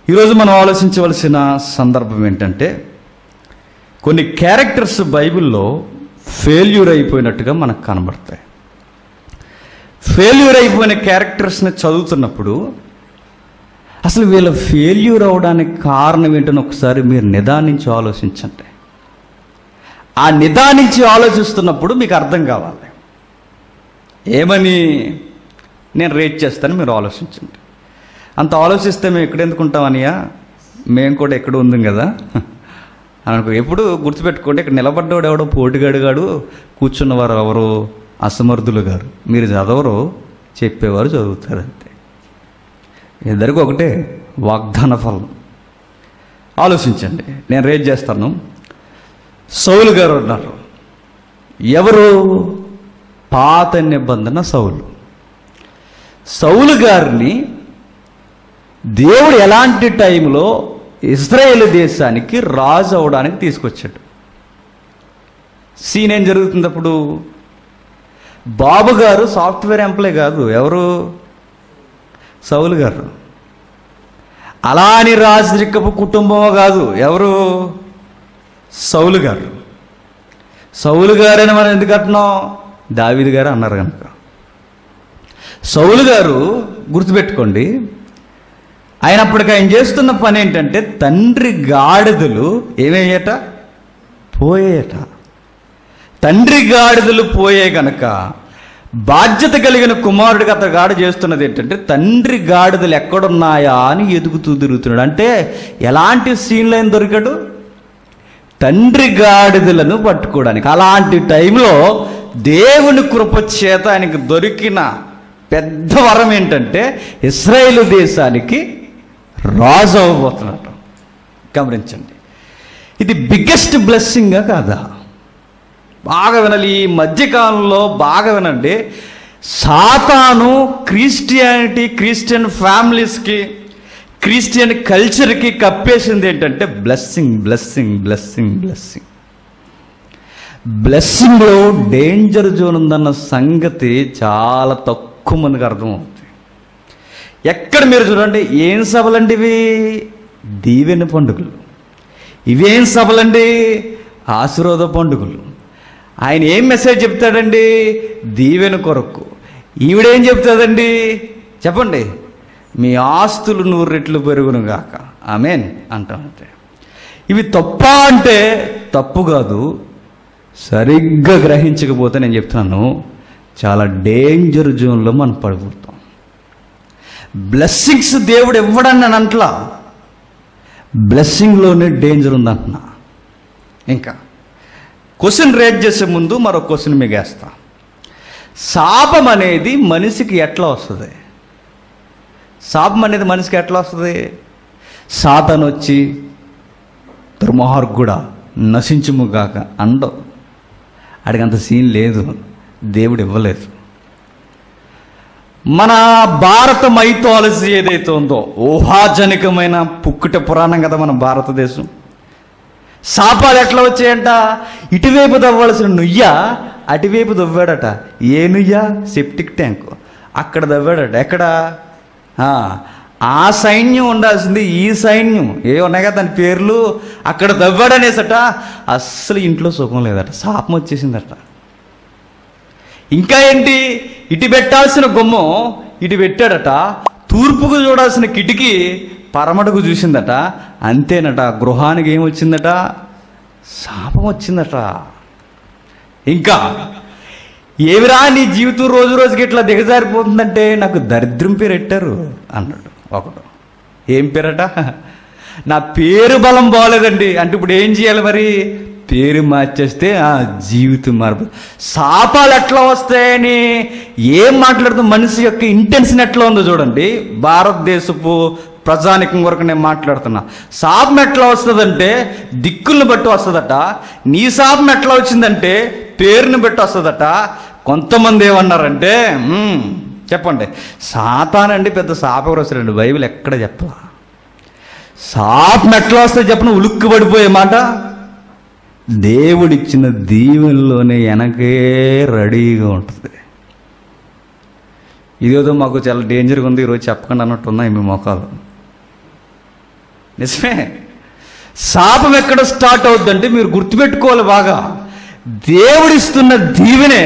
ఈరోజు మనం ఆలోచించవలసిన సందర్భం ఏంటంటే, కొన్ని క్యారెక్టర్స్ బైబిల్లో ఫెయిల్యూర్ అయిపోయినట్టుగా మనకు కనబడతాయి. ఫెయిల్యూర్ అయిపోయిన క్యారెక్టర్స్ని చదువుతున్నప్పుడు అసలు వీళ్ళ ఫెయిల్యూర్ అవడానికి కారణం ఏంటని ఒకసారి మీరు నిదానించి ఆలోచించండి. ఆ నిదానించి ఆలోచిస్తున్నప్పుడు మీకు అర్థం కావాలి. ఏమని నేను రేట్ చేస్తాను, మీరు ఆలోచించండి. అంత ఆలోచిస్తే మేము ఎక్కడెందుకు ఉంటామనియా, మేము కూడా ఎక్కడ ఉంది కదా అనుకో. ఎప్పుడు గుర్తుపెట్టుకోండి, ఇక్కడ నిలబడ్డవాడు ఎవడో పోటుగాడుగాడు, కూర్చున్నవారు ఎవరు అసమర్థులు గారు. మీరు చదవరు, చెప్పేవారు చదువుతారు, అంతే. ఇద్దరికి ఒకటే వాగ్దాన ఫలం. ఆలోచించండి, నేను రేట్ చేస్తాను. సౌలు గారు ఉన్నారు. ఎవరు? పాత నిబంధన సౌలు. సౌలు గారిని దేవుడు ఎలాంటి టైంలో ఇజ్రాయేల్ దేశానికి రాజు అవడానికి తీసుకొచ్చాడు. సీన్ ఏం జరుగుతుంది అప్పుడు? బాబు గారు సాఫ్ట్వేర్ ఎంప్లాయ్ కాదు. ఎవరు? సౌలు గారు. అలా అని రాజరికపు కుటుంబం కాదు. ఎవరు? సౌలు గారు. సౌలు గారని మనం ఎందుకు అంటున్నాం? దావీదు గారు అన్నారు కనుక. సౌలు గారు గుర్తుపెట్టుకోండి, అయినప్పటికీ ఆయన చేస్తున్న పని ఏంటంటే, తండ్రి గాడిదలు ఏమయ్యేట? పోయేట. తండ్రి గాడిదలు పోయే గనక బాధ్యత కలిగిన కుమారుడికి అతను గాడి చేస్తున్నది ఏంటంటే, తండ్రి గాడిదలు ఎక్కడున్నాయా అని ఎదుగుతూ తిరుగుతున్నాడు. అంటే ఎలాంటి సీన్లు ఆయన దొరికాడు? తండ్రి గాడిదలను పట్టుకోవడానికి. అలాంటి టైంలో దేవుని కృప చేత ఆయనకు దొరికిన పెద్ద వరం ఏంటంటే, ఇశ్రాయేలు దేశానికి రాజు అవ్వబోతున్నాడు. గమనించండి, ఇది బిగ్గెస్ట్ బ్లెస్సింగా కాదా? బాగా వినాలి. ఈ మధ్యకాలంలో బాగా వినండి. సాతాను క్రిస్టియానిటీ, క్రిస్టియన్ ఫ్యామిలీస్కి, క్రిస్టియన్ కల్చర్కి కప్పేసింది ఏంటంటే బ్లెస్సింగ్, బ్లెస్సింగ్, బ్లెస్సింగ్, బ్లెస్సింగ్. బ్లెస్సింగ్లో డేంజర్ జోన్ ఉందన్న సంగతి చాలా తక్కువ మందికి అర్థమవుతుంది. ఎక్కడ మీరు చూడండి, ఏం సభలండి ఇవి? దీవెన పండుగలు. ఇవేం సభలండి? ఆశీర్వాద పండుగలు. ఆయన ఏం మెసేజ్ చెప్తాడండి? దీవెన కొరకు. ఈవిడేం చెప్తాదండి? చెప్పండి. మీ ఆస్తులు 100 రెట్లు పెరుగును గాక, ఆమేన్ అంటామంటే. ఇవి తప్ప అంటే తప్పు కాదు. సరిగ్గా గ్రహించకపోతే నేను చెప్తున్నాను, చాలా డేంజర్ జోన్లో మనం పడిపోతాం. బ్లెస్సింగ్స్ దేవుడు ఇవ్వడని నేను అంటలా, బ్లెస్సింగ్లోనే డేంజర్ ఉందంటున్నా. ఇంకా క్వశ్చన్ రేట్ చేసే ముందు మరో క్వశ్చన్ మీకు వేస్తా. శాపం అనేది మనిషికి ఎట్లా వస్తుంది? శాపం అనేది మనిషికి ఎట్లా వస్తుంది? సాతాను వచ్చి దుర్మార్గుడా నశించుముగాక అండం. అడిగంత సీన్ లేదు, దేవుడు ఇవ్వలేదు. మన భారత మైథాలజీ ఏదైతే ఉందో, ఊహాజనికమైన పుక్కుట పురాణం కదా మన భారతదేశం. శాపాలు ఎట్లా వచ్చాయంట? ఇటువైపు దవ్వాల్సిన నుయ్య అటువైపు దవ్వాడట. ఏ నుయ్య? Septic tank. అక్కడ దవ్వాడట. ఎక్కడ? ఆ సైన్యం ఉండాల్సింది ఈ సైన్యం, ఏ ఉన్నాయి కదా దాని పేర్లు, అక్కడ దవ్వాడనేసట. అస్సలు ఇంట్లో సుఖం లేదట, శాపం వచ్చేసిందట. ఇంకా ఏంటి? ఇటు పెట్టాల్సిన గుమ్మం ఇటు పెట్టాడట. తూర్పుకు చూడాల్సిన కిటికీ పరమడుగు చూసిందట. అంతేనట, గృహానికి ఏమొచ్చిందట? శాపం వచ్చిందట. ఇంకా ఏమిరా నీ జీవితం రోజు రోజుకి ఇట్లా దిగజారిపోతుందంటే, నాకు దరిద్రం పేరు పెట్టారు అన్నాడు ఒకడు. ఏం పేరట? నా పేరు బలం బాగోలేదండి అంటే. ఇప్పుడు ఏం చేయాలి మరి? పేరు మార్చేస్తే ఆ జీవితం మార్పు. శాపాలు ఎట్లా వస్తాయని ఏం మాట్లాడుతూ మనిషి యొక్క ఇంటెన్షన్ ఎట్లా ఉందో చూడండి. భారతదేశపు ప్రజానికం వరకు నేను మాట్లాడుతున్నా. శాపం ఎట్లా వస్తుందంటే దిక్కుల్ని బట్టి వస్తుందట. నీ శాపం ఎట్లా వచ్చిందంటే పేరుని బట్టి వస్తుందట. కొంతమంది ఏమన్నారంటే, చెప్పండి, సాతానండి పెద్ద శాపగ్రస్తుడండి. బైబిల్ ఎక్కడ చెప్పలా. శాపం ఎట్లా వస్తే చెప్పను, ఉలుక్కు పడిపోయే మాట. దేవుడిచ్చిన దీవెనలోనే వెనకే రెడీగా ఉంటుంది. ఇదేదో మాకు చాలా డేంజర్గా ఉంది ఈరోజు చెప్పకుండా అన్నట్టు ఉన్నాయి మీ మొఖాలు. నిజమే. శాపం ఎక్కడ స్టార్ట్ అవుద్దంటే మీరు గుర్తుపెట్టుకోవాలి బాగా, దేవుడిస్తున్న దీవెనే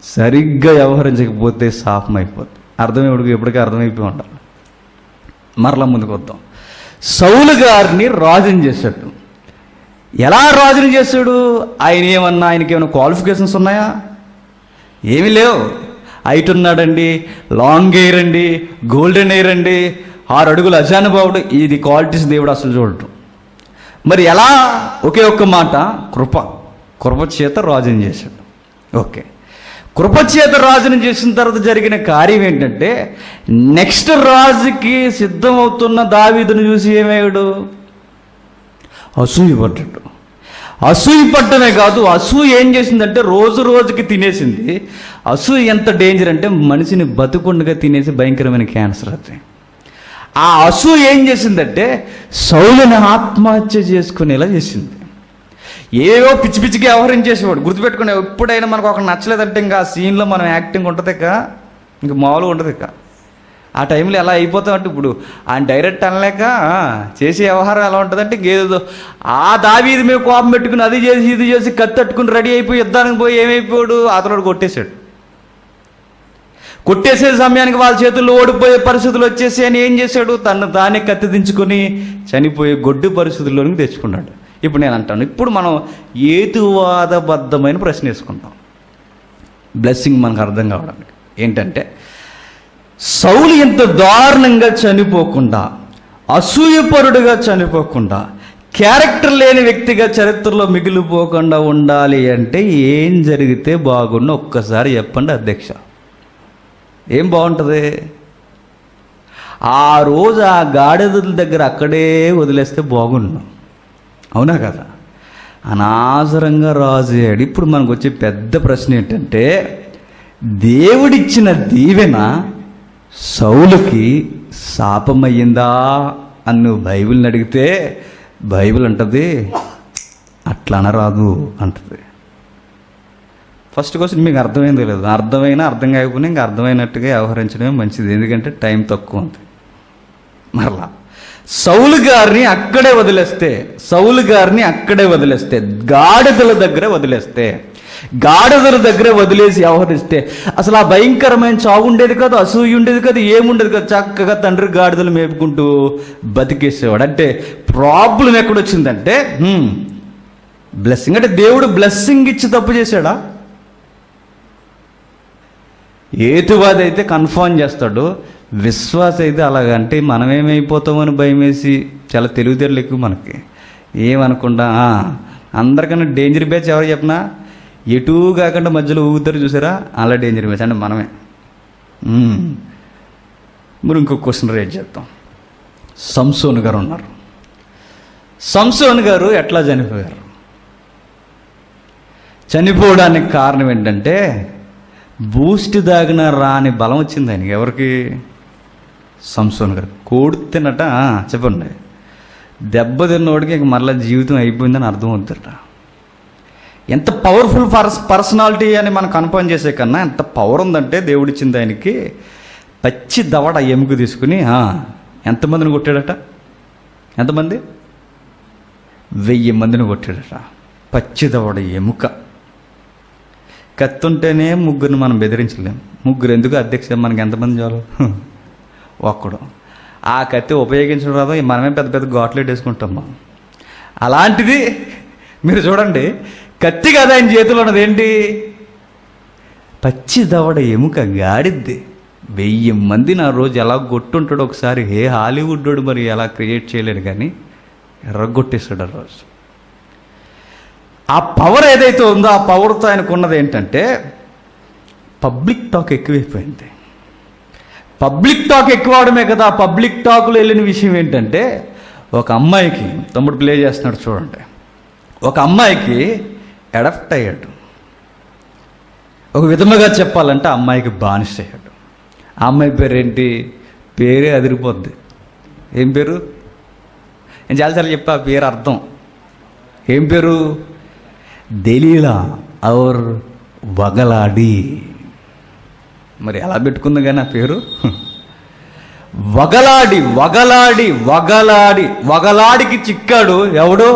సరిగ్గా వ్యవహరించకపోతే శాపం అయిపోద్ది. ఎప్పటికీ అర్థమైపోయి ఉండాలి. మరలా ముందుకు వద్దాం. సౌలు గారిని రాజుని చేశాడు. ఎలా రాజుని చేశాడు? ఆయనకేమైనా క్వాలిఫికేషన్స్ ఉన్నాయా? ఏమీ లేవు. హైట్ ఉన్నాడండి, లాంగ్ హెయిర్ అండి, గోల్డెన్ హెయిర్ అండి, 6 అడుగుల అజానుభావుడు. ఇది క్వాలిటీస్ దేవుడు అసలు చూడటం. మరి ఎలా? ఒకే ఒక్క మాట, కృప చేత రాజుని చేశాడు. ఓకే, కృప చేత రాజుని చేసిన తర్వాత జరిగిన కార్యం ఏంటంటే, నెక్స్ట్ రాజుకి సిద్ధమవుతున్న దావీదును చూసి ఏమయ్యాడు? అసూయపడ్డాడు. అసూయపడ్డమే కాదు, అసూయ ఏం చేసిందంటే రోజు రోజుకి తినేసింది. అసూయ ఎంత డేంజర్ అంటే మనిషిని బతుకుండగా తినేసి భయంకరమైన క్యాన్సర్ అది. ఆ అసూయ ఏం చేసిందంటే సౌలుని ఆత్మహత్య చేసుకునేలా చేసింది. ఏవో పిచ్చి పిచ్చిగా వ్యవహరించేసేవాడు. గుర్తుపెట్టుకునే, ఎప్పుడైనా మనకు ఒక నచ్చలేదంటే ఇంకా ఆ సీన్లో మనం యాక్టింగ్ ఉంటుంది ఇంకా మామూలుగా ఉంటుంది. ఆ టైంలో ఎలా అయిపోతామంటే, ఇప్పుడు ఆయన డైరెక్ట్ అనలేక చేసే వ్యవహారం ఎలా ఉంటుందంటే, ఇంకేదో ఆ దావీదు మీద కోపం పెట్టుకుని అది చేసి ఇది చేసి కత్తి తట్టుకుని రెడీ అయిపోయి యుద్ధానికి పోయి ఏమైపోయాడు? అతను కొట్టేశాడు. కొట్టేసే సమయానికి వాళ్ళ చేతుల్లో ఓడిపోయే పరిస్థితులు వచ్చేసి ఆయన ఏం చేశాడు? తను తానే కత్తి దించుకొని చనిపోయే గొడ్డు పరిస్థితుల్లోనికి తెచ్చుకున్నాడు. ఇప్పుడు నేను అంటాను, ఇప్పుడు మనం హేతువాదబద్ధమైన ప్రశ్న వేసుకుంటాం, బ్లెస్సింగ్ మనకు అర్థం కావడానికి. ఏంటంటే, సౌలు ఇంత దారుణంగా చనిపోకుండా, అసూయపరుడుగా చనిపోకుండా, క్యారెక్టర్ లేని వ్యక్తిగా చరిత్రలో మిగిలిపోకుండా ఉండాలి అంటే ఏం జరిగితే బాగుండు? ఒక్కసారి చెప్పండి అధ్యక్ష. ఏం బాగుంటుంది? ఆ రోజు ఆ గాడిదల దగ్గర అక్కడే వదిలేస్తే బాగుండు. అవునా కదా? అనవసరంగా రాజు అయ్యాడు. ఇప్పుడు మనకు వచ్చే పెద్ద ప్రశ్న ఏంటంటే, దేవుడిచ్చిన దీవెన సౌలుకి శాపమయ్యిందా అని నువ్వు బైబిల్ని అడిగితే బైబిల్ అంటది అట్లా అనరాదు అంటది. ఫస్ట్ క్వశ్చన్ మీకు అర్థమైందో లేదు. అర్థమైనా అర్థం కాకపోయినా ఇంకా అర్థమైనట్టుగా వ్యవహరించడమే మంచిది, ఎందుకంటే టైం తక్కువ ఉంది. మరలా సౌలు గారిని అక్కడే వదిలేస్తే గాడిదల దగ్గరే వదిలేసి వ్యవహరిస్తే అసలు ఆ భయంకరమైన చావు ఉండేది కాదు, అసూయ ఉండేది కాదు, ఏముండేది కాదు. చక్కగా తండ్రి గాడిదలు మేపుకుంటూ బతికేసేవాడు. అంటే ప్రాబ్లం ఎక్కడొచ్చిందంటే బ్లెస్సింగ్. అంటే దేవుడు బ్లెస్సింగ్ ఇచ్చి తప్పు చేశాడా? హేతువాది అయితే కన్ఫర్మ్ చేస్తాడు, విశ్వాస అయితే అలాగంటే మనమేమైపోతామని భయం వేసి చాలా తెలివితేటలు ఎక్కువ మనకి. ఏమనుకుంటా అందరికన్నా డేంజర్ బ్యాచ్ ఎవరు చెప్పినా ఎటూ కాకుండా మధ్యలో ఊగుతారు చూసారా, అలా డేంజర్ బ్యాచ్ అంటే మనమే. మరి ఇంకొక క్వశ్చన్ రేట్ చేద్దాం. సంసోన్ గారు ఉన్నారు. సంసోన్ గారు ఎట్లా చనిపోయారు? చనిపోవడానికి కారణం ఏంటంటే బూస్ట్ దాగిన రాని బలం వచ్చింది ఆయనకి. ఎవరికి? సంసోన్ గారు. కొడితేనట చెప్పండి, దెబ్బ తిన్నోడికి ఇంక మరలా జీవితం అయిపోయిందని అర్థం అవుతుందట. ఎంత పవర్ఫుల్ పర్సనాలిటీ అని మనం కన్ఫర్మ్ చేసే కన్నా ఎంత పవర్ ఉందంటే దేవుడిచ్చింది ఆయనకి. పచ్చి దవడ ఎముక తీసుకుని ఎంతమందిని కొట్టాడట? ఎంతమంది? 1000 మందిని కొట్టాడట. పచ్చి దవడ ఎముక. కత్తుంటేనే ముగ్గురిని మనం బెదిరించలేం. ముగ్గురు ఎందుకు అధ్యక్ష? మనకి ఎంతమంది చాలు? ఒక్కడు. ఆ కత్తి ఉపయోగించడం రాదు, మనమే పెద్ద పెద్ద ఘాట్లెట్ వేసుకుంటాం మనం. అలాంటిది మీరు చూడండి, కత్తి కదా ఆయన చేతిలో ఉన్నది ఏంటి? పచ్చి దవడ ఎముక, గాడిద్ది. 1000 మందిని ఆ రోజు ఎలా కొట్టుంటాడు ఒకసారి. ఏ హాలీవుడ్ మరి ఎలా క్రియేట్ చేయలేడు, కానీ ఎర్రగొట్టేస్తాడు ఆ రోజు. ఆ పవర్ ఏదైతే ఉందో ఆ పవర్తో ఆయనకు ఉన్నది ఏంటంటే పబ్లిక్ టాక్ ఎక్కువైపోయింది. పబ్లిక్ టాక్ ఎక్కువ అవడమే కదా, పబ్లిక్ టాక్లో వెళ్ళిన విషయం ఏంటంటే, ఒక అమ్మాయికి, తమ్ముడు ప్లే చేస్తున్నాడు చూడండి, ఒక అమ్మాయికి అడాప్ట్ అయ్యాడు. ఒక విధముగా చెప్పాలంటే అమ్మాయికి బానిస అయ్యాడు. ఆ అమ్మాయి పేరేంటి? పేరే అదిరిపోద్ది. ఏం పేరు? నేను చాలాసార్లు చెప్పా ఆ పేరు అర్థం. ఏం పేరు? దెలీలా ఔర్ వగలాడి. మరి ఎలా పెట్టుకుంది కానీ ఆ పేరు? వగలాడి వగలాడి వగలాడి వగలాడికి చిక్కాడు. ఎవడు?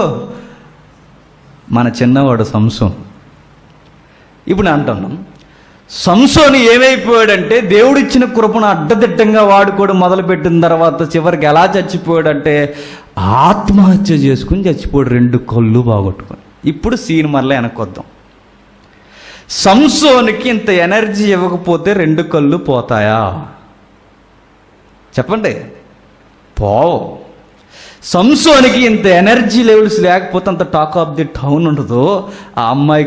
మన చిన్నవాడు సంసోన్. ఇప్పుడు నేను అంటున్నాం, సంసోను ఏమైపోయాడంటే దేవుడిచ్చిన కృపను అడ్డదిడ్డంగా వాడుకోవడం మొదలుపెట్టిన తర్వాత చివరికి ఎలా చచ్చిపోయాడంటే ఆత్మహత్య చేసుకుని చచ్చిపోయాడు, 2 కళ్ళు బాగొట్టుకొని. ఇప్పుడు సీన్ మరలా వెనకొద్దాం. సంసోనికి ఇంత ఎనర్జీ ఇవ్వకపోతే 2 కళ్ళు పోతాయా? చెప్పండి, పోవు. సంసోనికి ఇంత ఎనర్జీ లెవెల్స్ లేకపోతే అంత టాక్ ఆఫ్ ది టౌన్ ఉండదు. ఆ అమ్మాయి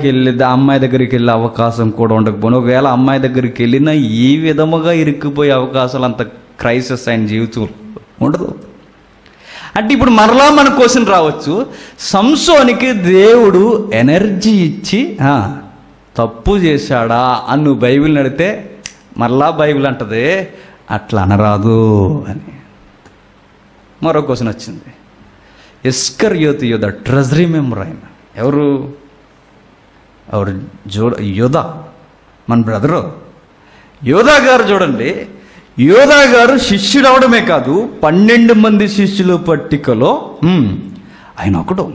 దగ్గరికి వెళ్ళే అవకాశం కూడా ఉండకపోయినా, ఒకవేళ అమ్మాయి దగ్గరికి వెళ్ళినా ఈ విధముగా ఇరుక్కుపోయే అవకాశాలు అంత క్రైసిస్ ఆయన జీవితంలో ఉండదు. అంటే ఇప్పుడు మరలా మన క్వశ్చన్ రావచ్చు, సంసోనికి దేవుడు ఎనర్జీ ఇచ్చి తప్పు చేశాడా అని నువ్వు బైబిల్ నడితే మరలా బైబిల్ అంటది అట్లా అనరాదు అని. మరో క్వశ్చన్ వచ్చింది. ఇస్కరియోతు యోధ ట్రెజరీ మెంబర్ ఆయన ఎవరు? యోధా, మన బ్రదరు యోధా గారు. చూడండి, యోధా గారు శిష్యుడు అవడమే కాదు, 12 మంది శిష్యుల పట్టికలో ఆయన ఒకడు.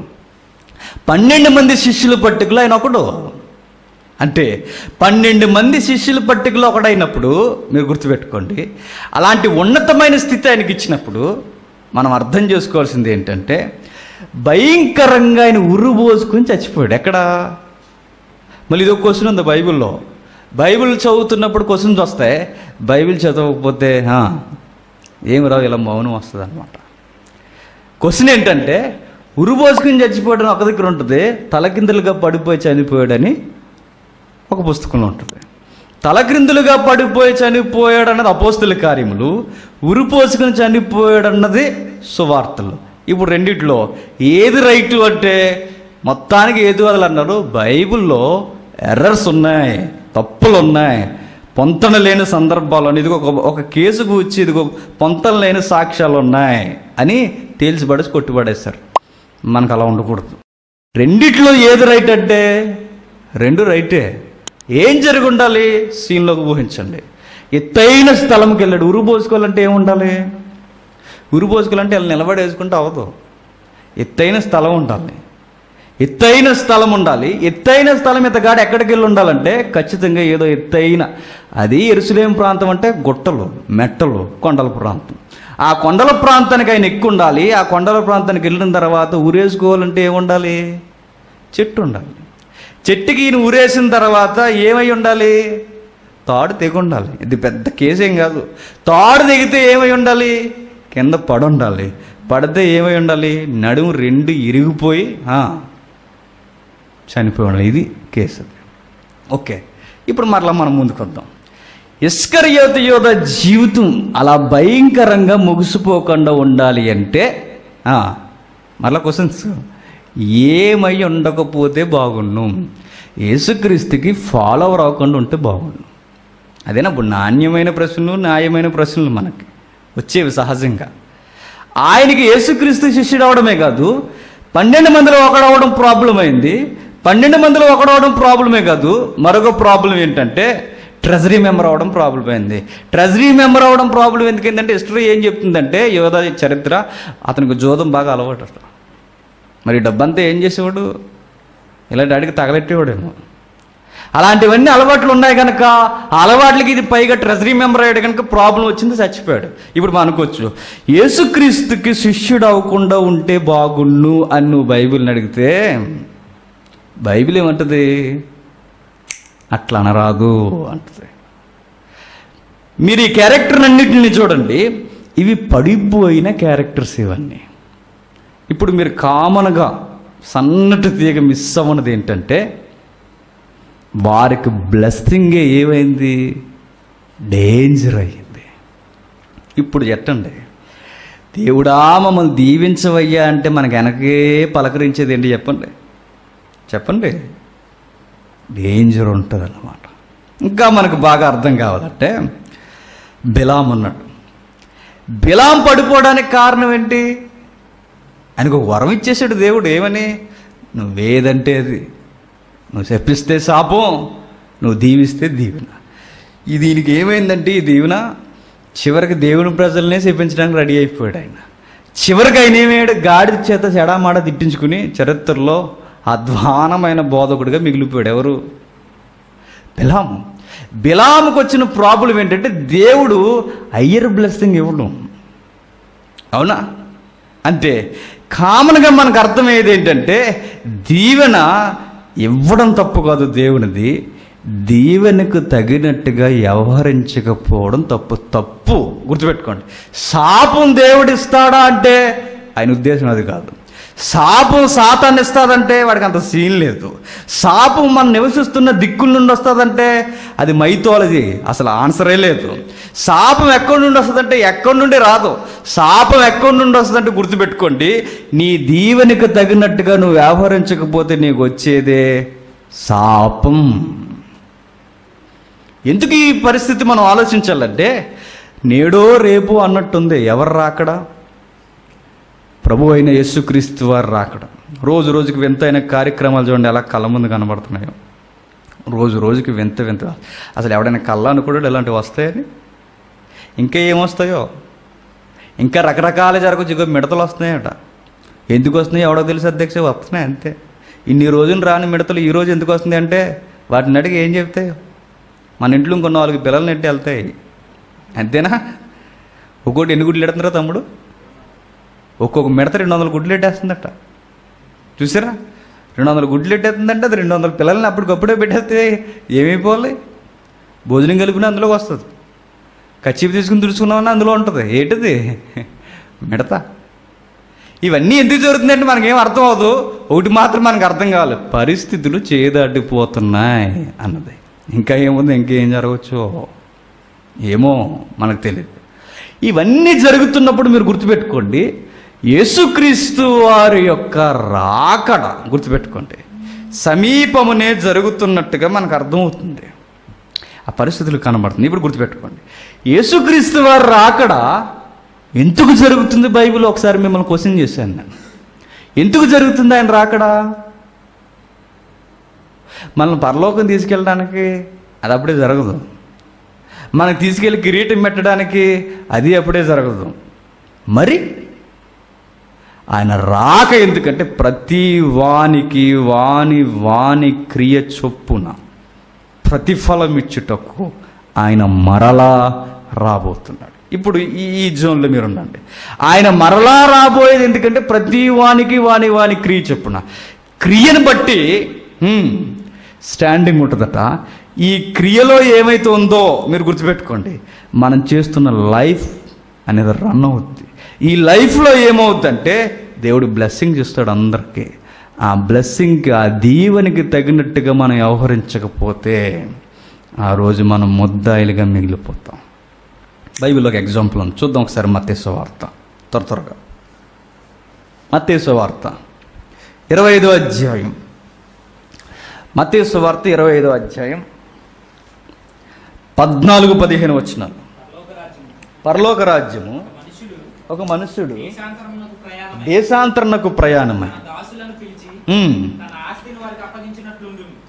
12 మంది శిష్యుల పట్టికలో ఆయన ఒకడు. అంటే 12 మంది శిష్యుల పట్టికలో ఒకడైనప్పుడు మీరు గుర్తుపెట్టుకోండి, అలాంటి ఉన్నతమైన స్థితి ఆయనకి ఇచ్చినప్పుడు మనం అర్థం చేసుకోవాల్సింది ఏంటంటే భయంకరంగా ఆయన ఉర్రుబోసుకుని చచ్చిపోయాడు. ఎక్కడ? మళ్ళీ ఇదొక క్వశ్చన్ ఉంది బైబిల్లో. బైబిల్ చదువుతున్నప్పుడు క్వశ్చన్స్ వస్తాయి, బైబిల్ చదవకపోతే ఏమి రావు, ఇలా మౌనం వస్తుంది అనమాట. క్వశ్చన్ ఏంటంటే ఉర్రుబోసుకుని చచ్చిపోవడం ఒక దగ్గర ఉంటుంది, తలకిందులుగా పడిపోయి చనిపోయాడని ఒక పుస్తకంలో ఉంటుంది. తలక్రిందులుగా పడిపోయి చనిపోయాడు అన్నది అపోస్తుల కార్యములు, ఉరిపోసుకుని చనిపోయాడు అన్నది సువార్తలు. ఇప్పుడు రెండిట్లో ఏది రైటు అంటే మొత్తానికి ఏది వదలన్నారు. బైబిల్లో ఎర్రర్స్ ఉన్నాయి, తప్పులు ఉన్నాయి, పొంతన లేని సందర్భాలు ఉన్నాయి, ఇదిగో ఒక కేసు కూర్చి ఇదిగో పొంతన లేని సాక్ష్యాలు ఉన్నాయి అని తేల్చిపడేసి కొట్టిపడేస్తారు. మనకు అలా ఉండకూడదు. రెండిట్లో ఏది రైట్ అంటే 2 రైటే. ఏం జరిగి ఉండాలి? సీన్లోకి ఊహించండి. ఎత్తైన స్థలంకి వెళ్ళాడు. ఉరుబోసుకోవాలంటే ఏముండాలి? ఉరుబోసుకోవాలంటే వాళ్ళు నిలబడేసుకుంటే అవ్వదు. ఎత్తైన స్థలం ఉండాలి, ఎత్తైన స్థలం ఉండాలి. ఎత్తైన స్థలం ఇతగాడు ఎక్కడికి వెళ్ళి ఉండాలంటే ఖచ్చితంగా ఏదో ఎత్తైన, అది యెరూషలేము ప్రాంతం అంటే గుట్టలు, మెట్టలు, కొండల ప్రాంతం. ఆ కొండల ప్రాంతానికి ఆయన ఎక్కువ ఉండాలి. ఆ కొండల ప్రాంతానికి వెళ్ళిన తర్వాత ఊరేసుకోవాలంటే ఏముండాలి? చెట్టు ఉండాలి. చెట్టుకి ఈయన ఊరేసిన తర్వాత ఏమై ఉండాలి? తాడు తెగి ఉండాలి. ఇది పెద్ద కేసేం కాదు. తాడు తెగితే ఏమై ఉండాలి? కింద పడి ఉండాలి. పడితే ఏమై ఉండాలి? నడుము 2 ఇరిగిపోయి చనిపోయి ఉండాలి. ఇది కేసు. ఓకే, ఇప్పుడు మరలా మనం ముందుకు వద్దాం. ఇస్కరియోతు యోధ జీవితం అలా భయంకరంగా ముగిసిపోకుండా ఉండాలి అంటే మరలా క్వశ్చన్స్, ఏమై ఉండకపోతే బాగుండు? యేసుక్రీస్తుకి ఫాలోవర్ అవ్వకుండా ఉంటే బాగుండు. అదేనా ఇప్పుడు నాణ్యమైన ప్రశ్నలు, న్యాయమైన ప్రశ్నలు మనకి వచ్చేవి సహజంగా. ఆయనకి యేసుక్రీస్తు శిష్యుడు అవడమే కాదు, 12 మందిలో ఒకడవడం ప్రాబ్లం అయింది. 12 మందిలో ఒకడవడం ప్రాబ్లమే కాదు, మరొక ప్రాబ్లం ఏంటంటే ట్రెజరీ మెంబర్ అవడం ప్రాబ్లం అయింది. ట్రెజరీ మెంబర్ అవడం ప్రాబ్లం ఎందుకంటే హిస్టరీ ఏం చెప్తుందంటే యోధా చరిత్ర, అతనికి జోదం బాగా అలవాటు. మరి డబ్బంతా ఏం చేసేవాడు? ఇలాంటి అడిగి తగలెట్టేవాడేమో. అలాంటివన్నీ అలవాట్లు ఉన్నాయి కనుక ఆ అలవాట్లకి ఇది పైగా ట్రెజరీ మెంబర్ అయ్యాడు కనుక ప్రాబ్లం వచ్చింది, చచ్చిపోయాడు. ఇప్పుడు అనుకోవచ్చు యేసుక్రీస్తుకి శిష్యుడు అవ్వకుండా ఉంటే బాగుండు అని నువ్వు బైబిల్ని అడిగితే బైబిల్ ఏమంటుంది? అట్లా అనరాదు అంటుంది. మీరు ఈ క్యారెక్టర్ అన్నింటిని చూడండి, ఇవి పడిపోయిన క్యారెక్టర్స్ ఇవన్నీ. ఇప్పుడు మీరు కామన్గా సన్నటి తీగ మిస్ అవ్వనది ఏంటంటే వారికి బ్లెస్సింగే ఏమైంది? డేంజర్ అయ్యింది. ఇప్పుడు ఎట్టండి, దేవుడా మమ్మల్ని దీవించవయ్యా అంటే మనకు వెనకే పలకరించేది ఏంటి చెప్పండి? చెప్పండి, డేంజర్ ఉంటుంది అన్నమాట. ఇంకా మనకు బాగా అర్థం కావాలంటే బిలాం ఉన్నాడు. బిలాం పడిపోవడానికి కారణం ఏంటి? ఆయనకు ఒక వరం ఇచ్చేసాడు దేవుడు. ఏమని? నువ్వేదంటే అది, నువ్వు శపిస్తే శాపం, నువ్వు దీవిస్తే దీవెన. దీనికి ఏమైందంటే ఈ దీవెన చివరికి దేవుని ప్రజలనే శపించడానికి రెడీ అయిపోయాడు ఆయన. చివరికి ఆయన ఏమయ్యాడు? గాడి చేత చెడామాడ తిట్టించుకుని చరిత్రలో అధ్వానమైన బోధకుడిగా మిగిలిపోయాడు. ఎవరు? బిలాము. బిలాముకు వచ్చిన ప్రాబ్లం ఏంటంటే దేవుడు హయ్యర్ బ్లెస్సింగ్ ఇవ్వడం. అవునా? అంటే కామన్గా మనకు అర్థమయ్యేది ఏంటంటే దీవెన ఇవ్వడం తప్పు కాదు దేవునిది, దీవెనకు తగినట్టుగా వ్యవహరించకపోవడం తప్పు గుర్తుపెట్టుకోండి. శాపం దేవుడిస్తాడా అంటే ఆయన ఉద్దేశం అది కాదు. శాపం సాతాన్ని ఇస్తాదంటే వాడికి అంత సీన్ లేదు. శాపం మనం నివసిస్తున్న దిక్కుల నుండి వస్తుందంటే అది మైథాలజీ, అసలు ఆన్సరే లేదు. శాపం ఎక్కడి నుండి వస్తుందంటే ఎక్కడి నుండి రాదు. శాపం ఎక్కడి నుండి వస్తుందంటే గుర్తుపెట్టుకోండి, నీ దీవెనకు తగినట్టుగా నువ్వు వ్యవహరించకపోతే నీకు వచ్చేదే శాపం. ఎందుకు ఈ పరిస్థితి మనం ఆలోచించాలంటే నేడో రేపు అన్నట్టుంది. ఎవరు రాకడా? ప్రభు అయిన యేసుక్రీస్తు వారు రాకడా. రోజు రోజుకి వింతైన కార్యక్రమాలు చూడండి ఎలా కళ్ళ ముందు కనబడుతున్నాయో. రోజు రోజుకి వింత అసలు ఎవడైనా కళ్ళ అనుకోడు ఇలాంటివి వస్తాయని. ఇంకా ఏమొస్తాయో, ఇంకా రకరకాల జరగచ్చు. మిడతలు వస్తున్నాయట. ఎందుకు వస్తున్నాయి ఎవడో తెలుసు అధ్యక్ష, వస్తున్నాయి అంతే. ఇన్ని రోజులు రాని మిడతలు ఈరోజు ఎందుకు వస్తుంది అంటే వాటిని అడిగి ఏం చెప్తాయో. మన ఇంట్లో ఇంకో 4 పిల్లలు నెట్టి వెళ్తాయి అంతేనా? ఒక్కోటి ఎన్ని గుడ్లు ఎడుతున్నారా తమ్ముడు? ఒక్కొక్క మిడత 200 గుడ్లు ఎట్టేస్తుందట. చూసారా? 200 గుడ్లు ఎట్టేస్తుందంటే అది 200 పిల్లల్ని అప్పటికప్పుడే పెట్టేస్తే ఏమైపోవాలి? భోజనం కలిపిన అందులోకి వస్తుంది. కచ్చిపు తీసుకుని తుడుచుకున్నామన్నా అందులో ఉంటుంది. ఏంటిది? మిడత. ఇవన్నీ ఎందుకు జరుగుతుందంటే మనకేం అర్థం అవ్వదు. ఒకటి మాత్రం మనకు అర్థం కావాలి, పరిస్థితులు చేదాటిపోతున్నాయి అన్నది. ఇంకా ఏముంది, ఇంకేం జరగచ్చు ఏమో మనకు తెలియదు. ఇవన్నీ జరుగుతున్నప్పుడు మీరు గుర్తుపెట్టుకోండి, యేసుక్రీస్తు వారి యొక్క రాకడ గుర్తుపెట్టుకోండి సమీపమునే జరుగుతున్నట్టుగా మనకు అర్థమవుతుంది. ఆ పరిస్థితులు కనబడుతుంది. ఇప్పుడు గుర్తుపెట్టుకోండి, యేసుక్రీస్తు వారి రాకడ ఎందుకు జరుగుతుంది? బైబిల్ ఒకసారి మిమ్మల్ని క్వశ్చన్ చేశాను నేను. ఎందుకు జరుగుతుంది ఆయన రాకడ? మనల్ని పరలోకం తీసుకెళ్ళడానికి అది అప్పుడే జరగదు. మనకు తీసుకెళ్ళి కిరీటం పెట్టడానికి అది అప్పుడే జరగదు. మరి ఆయన రాక ఎందుకంటే ప్రతి వానికి వాని క్రియ చొప్పున ప్రతిఫలం ఇచ్చుటకు ఆయన మరలా రాబోతున్నాడు. ఇప్పుడు ఈ జోన్లో మీరు ఉండండి. ఆయన మరలా రాబోయేది ఎందుకంటే ప్రతి వానికి వాని క్రియ చొప్పున. క్రియను బట్టి స్టాండింగ్ ఉంటుందట. ఈ క్రియలో ఏమైతే ఉందో మీరు గుర్తుపెట్టుకోండి, మనం చేస్తున్న లైఫ్ అనేది రన్ అవుద్ది. ఈ లైఫ్లో ఏమవుద్దంటే దేవుడు బ్లెస్సింగ్ ఇస్తాడు అందరికీ. ఆ బ్లెస్సింగ్కి, ఆ దీవెనికి తగినట్టుగా మనం వ్యవహరించకపోతే ఆ రోజు మనం ముద్దాయిలుగా మిగిలిపోతాం. బైబిల్లో ఒక ఎగ్జాంపుల్ ఉంది, చూద్దాం ఒకసారి. మత్తయి సువార్త త్వరగా. మత్తయి సువార్త 25వ అధ్యాయం. మత్తయి సువార్త 25వ అధ్యాయం 14-15 వచనాలు. పరలోక రాజ్యము ఒక మనుష్యుడు దేశాంతరణకు ప్రయాణమై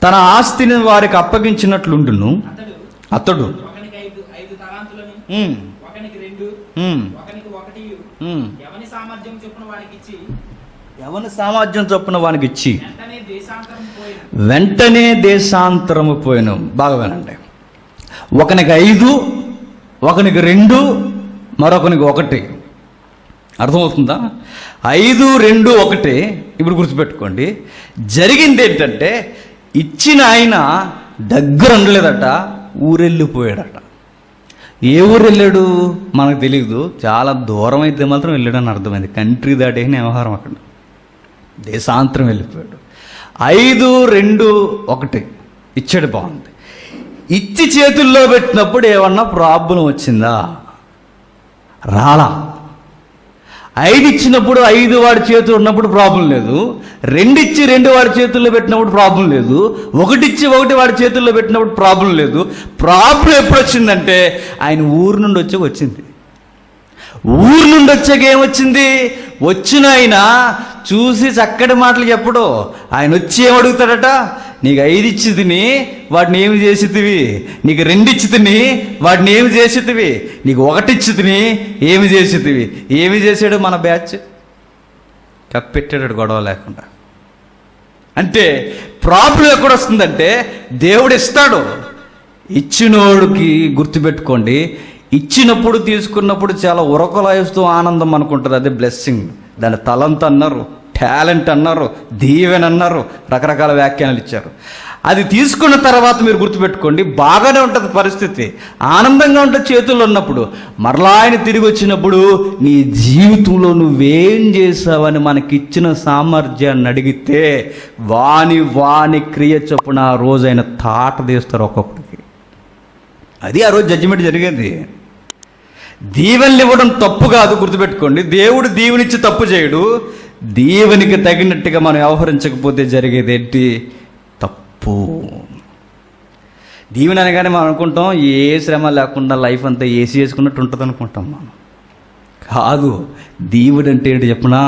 తన ఆస్తిని వారికి అప్పగించినట్లుండును. అతడు ఎవని సామర్థ్యం చొప్పున వానికి ఇచ్చి వెంటనే దేశాంతరము పోయిన. బాగా వినండి, ఒకనికి 5, ఒకనికి 2, మరొకనికి 1. అర్థమవుతుందా? 5, 2, 1. ఇప్పుడు గుర్తుపెట్టుకోండి, జరిగింది ఏంటంటే ఇచ్చిన ఆయన దగ్గర ఉండలేదట, ఊరెళ్ళిపోయాడట. ఏ ఊరు వెళ్ళాడు మనకు తెలియదు, చాలా దూరం అయితే మాత్రం వెళ్ళాడని అర్థమైంది. కంట్రీ దాటేసిన వ్యవహారం అక్కడ, దేశాంతరం వెళ్ళిపోయాడు. 5, 2, 1 ఇచ్చాడు, బాగుంది. ఇచ్చి చేతుల్లో పెట్టినప్పుడు ఏమన్నా ప్రాబ్లం వచ్చిందా? రాలా. 5 ఇచ్చినప్పుడు 5 వాడి చేతులు ఉన్నప్పుడు ప్రాబ్లం లేదు. 2 ఇచ్చి 2 వాడి చేతుల్లో పెట్టినప్పుడు ప్రాబ్లం లేదు. 1 ఇచ్చి 1 వాడి చేతుల్లో పెట్టినప్పుడు ప్రాబ్లం లేదు. ప్రాబ్లం ఎప్పుడు వచ్చిందంటే ఆయన ఊరు నుండి వచ్చింది. ఊరు నుండి వచ్చాక ఏమొచ్చింది? వచ్చిన ఆయన చూసి చక్కటి మాటలు చెప్పడు. ఆయన వచ్చి ఏమడుగుతాడట? నీకు 5 ఇచ్చి తిని వాటిని ఏమి చేసి తివి, నీకు 2 ఇచ్చి తిని వాటిని ఏమి చేసి తివి, నీకు 1 ఇచ్చి తిని ఏమి చేసి తివి. ఏమి చేసాడు మన బ్యాచ్? కప్పెట్టాడు గొడవ లేకుండా. అంటే ప్రాబ్లం ఎక్కడ వస్తుందంటే దేవుడు ఇస్తాడు, ఇచ్చినోడికి గుర్తుపెట్టుకోండి, ఇచ్చినప్పుడు తీసుకున్నప్పుడు చాలా ఉరకలాయిస్తూ ఆనందం అనుకుంటుంది, అదే బ్లెస్సింగ్. దాని తలంత అన్నారు, టాలెంట్ అన్నారు, దీవెన అన్నారు, రకరకాల వ్యాఖ్యానాలు ఇచ్చారు. అది తీసుకున్న తర్వాత మీరు గుర్తుపెట్టుకోండి, బాగానే ఉంటుంది పరిస్థితి, ఆనందంగా ఉంటుంది చేతుల్లో ఉన్నప్పుడు. మరలా ఆయన తిరిగి వచ్చినప్పుడు నీ జీవితంలో నువ్వేం చేసావని మనకిచ్చిన సామర్థ్యాన్ని అడిగితే వాని క్రియ చొప్పున ఆ రోజు ఆయన తాట తీస్తారు ఒక్కొక్కడికి. అది ఆ రోజు జడ్జిమెంట్ జరిగేది. దీవెనలు ఇవ్వడం తప్పు కాదు, గుర్తుపెట్టుకోండి. దేవుడు దీవెనిచ్చి తప్పు చేయడు. దీవెనికి తగినట్టుగా మనం వ్యవహరించకపోతే జరిగేది ఏంటి? తప్పు. దీవెన అనగానే మనం అనుకుంటాం ఏ శ్రమ లేకుండా లైఫ్ అంతా ఏసీ వేసుకున్నట్టు ఉంటుంది అనుకుంటాం. మనం కాదు. దీవుడు అంటే ఏంటి చెప్పనా?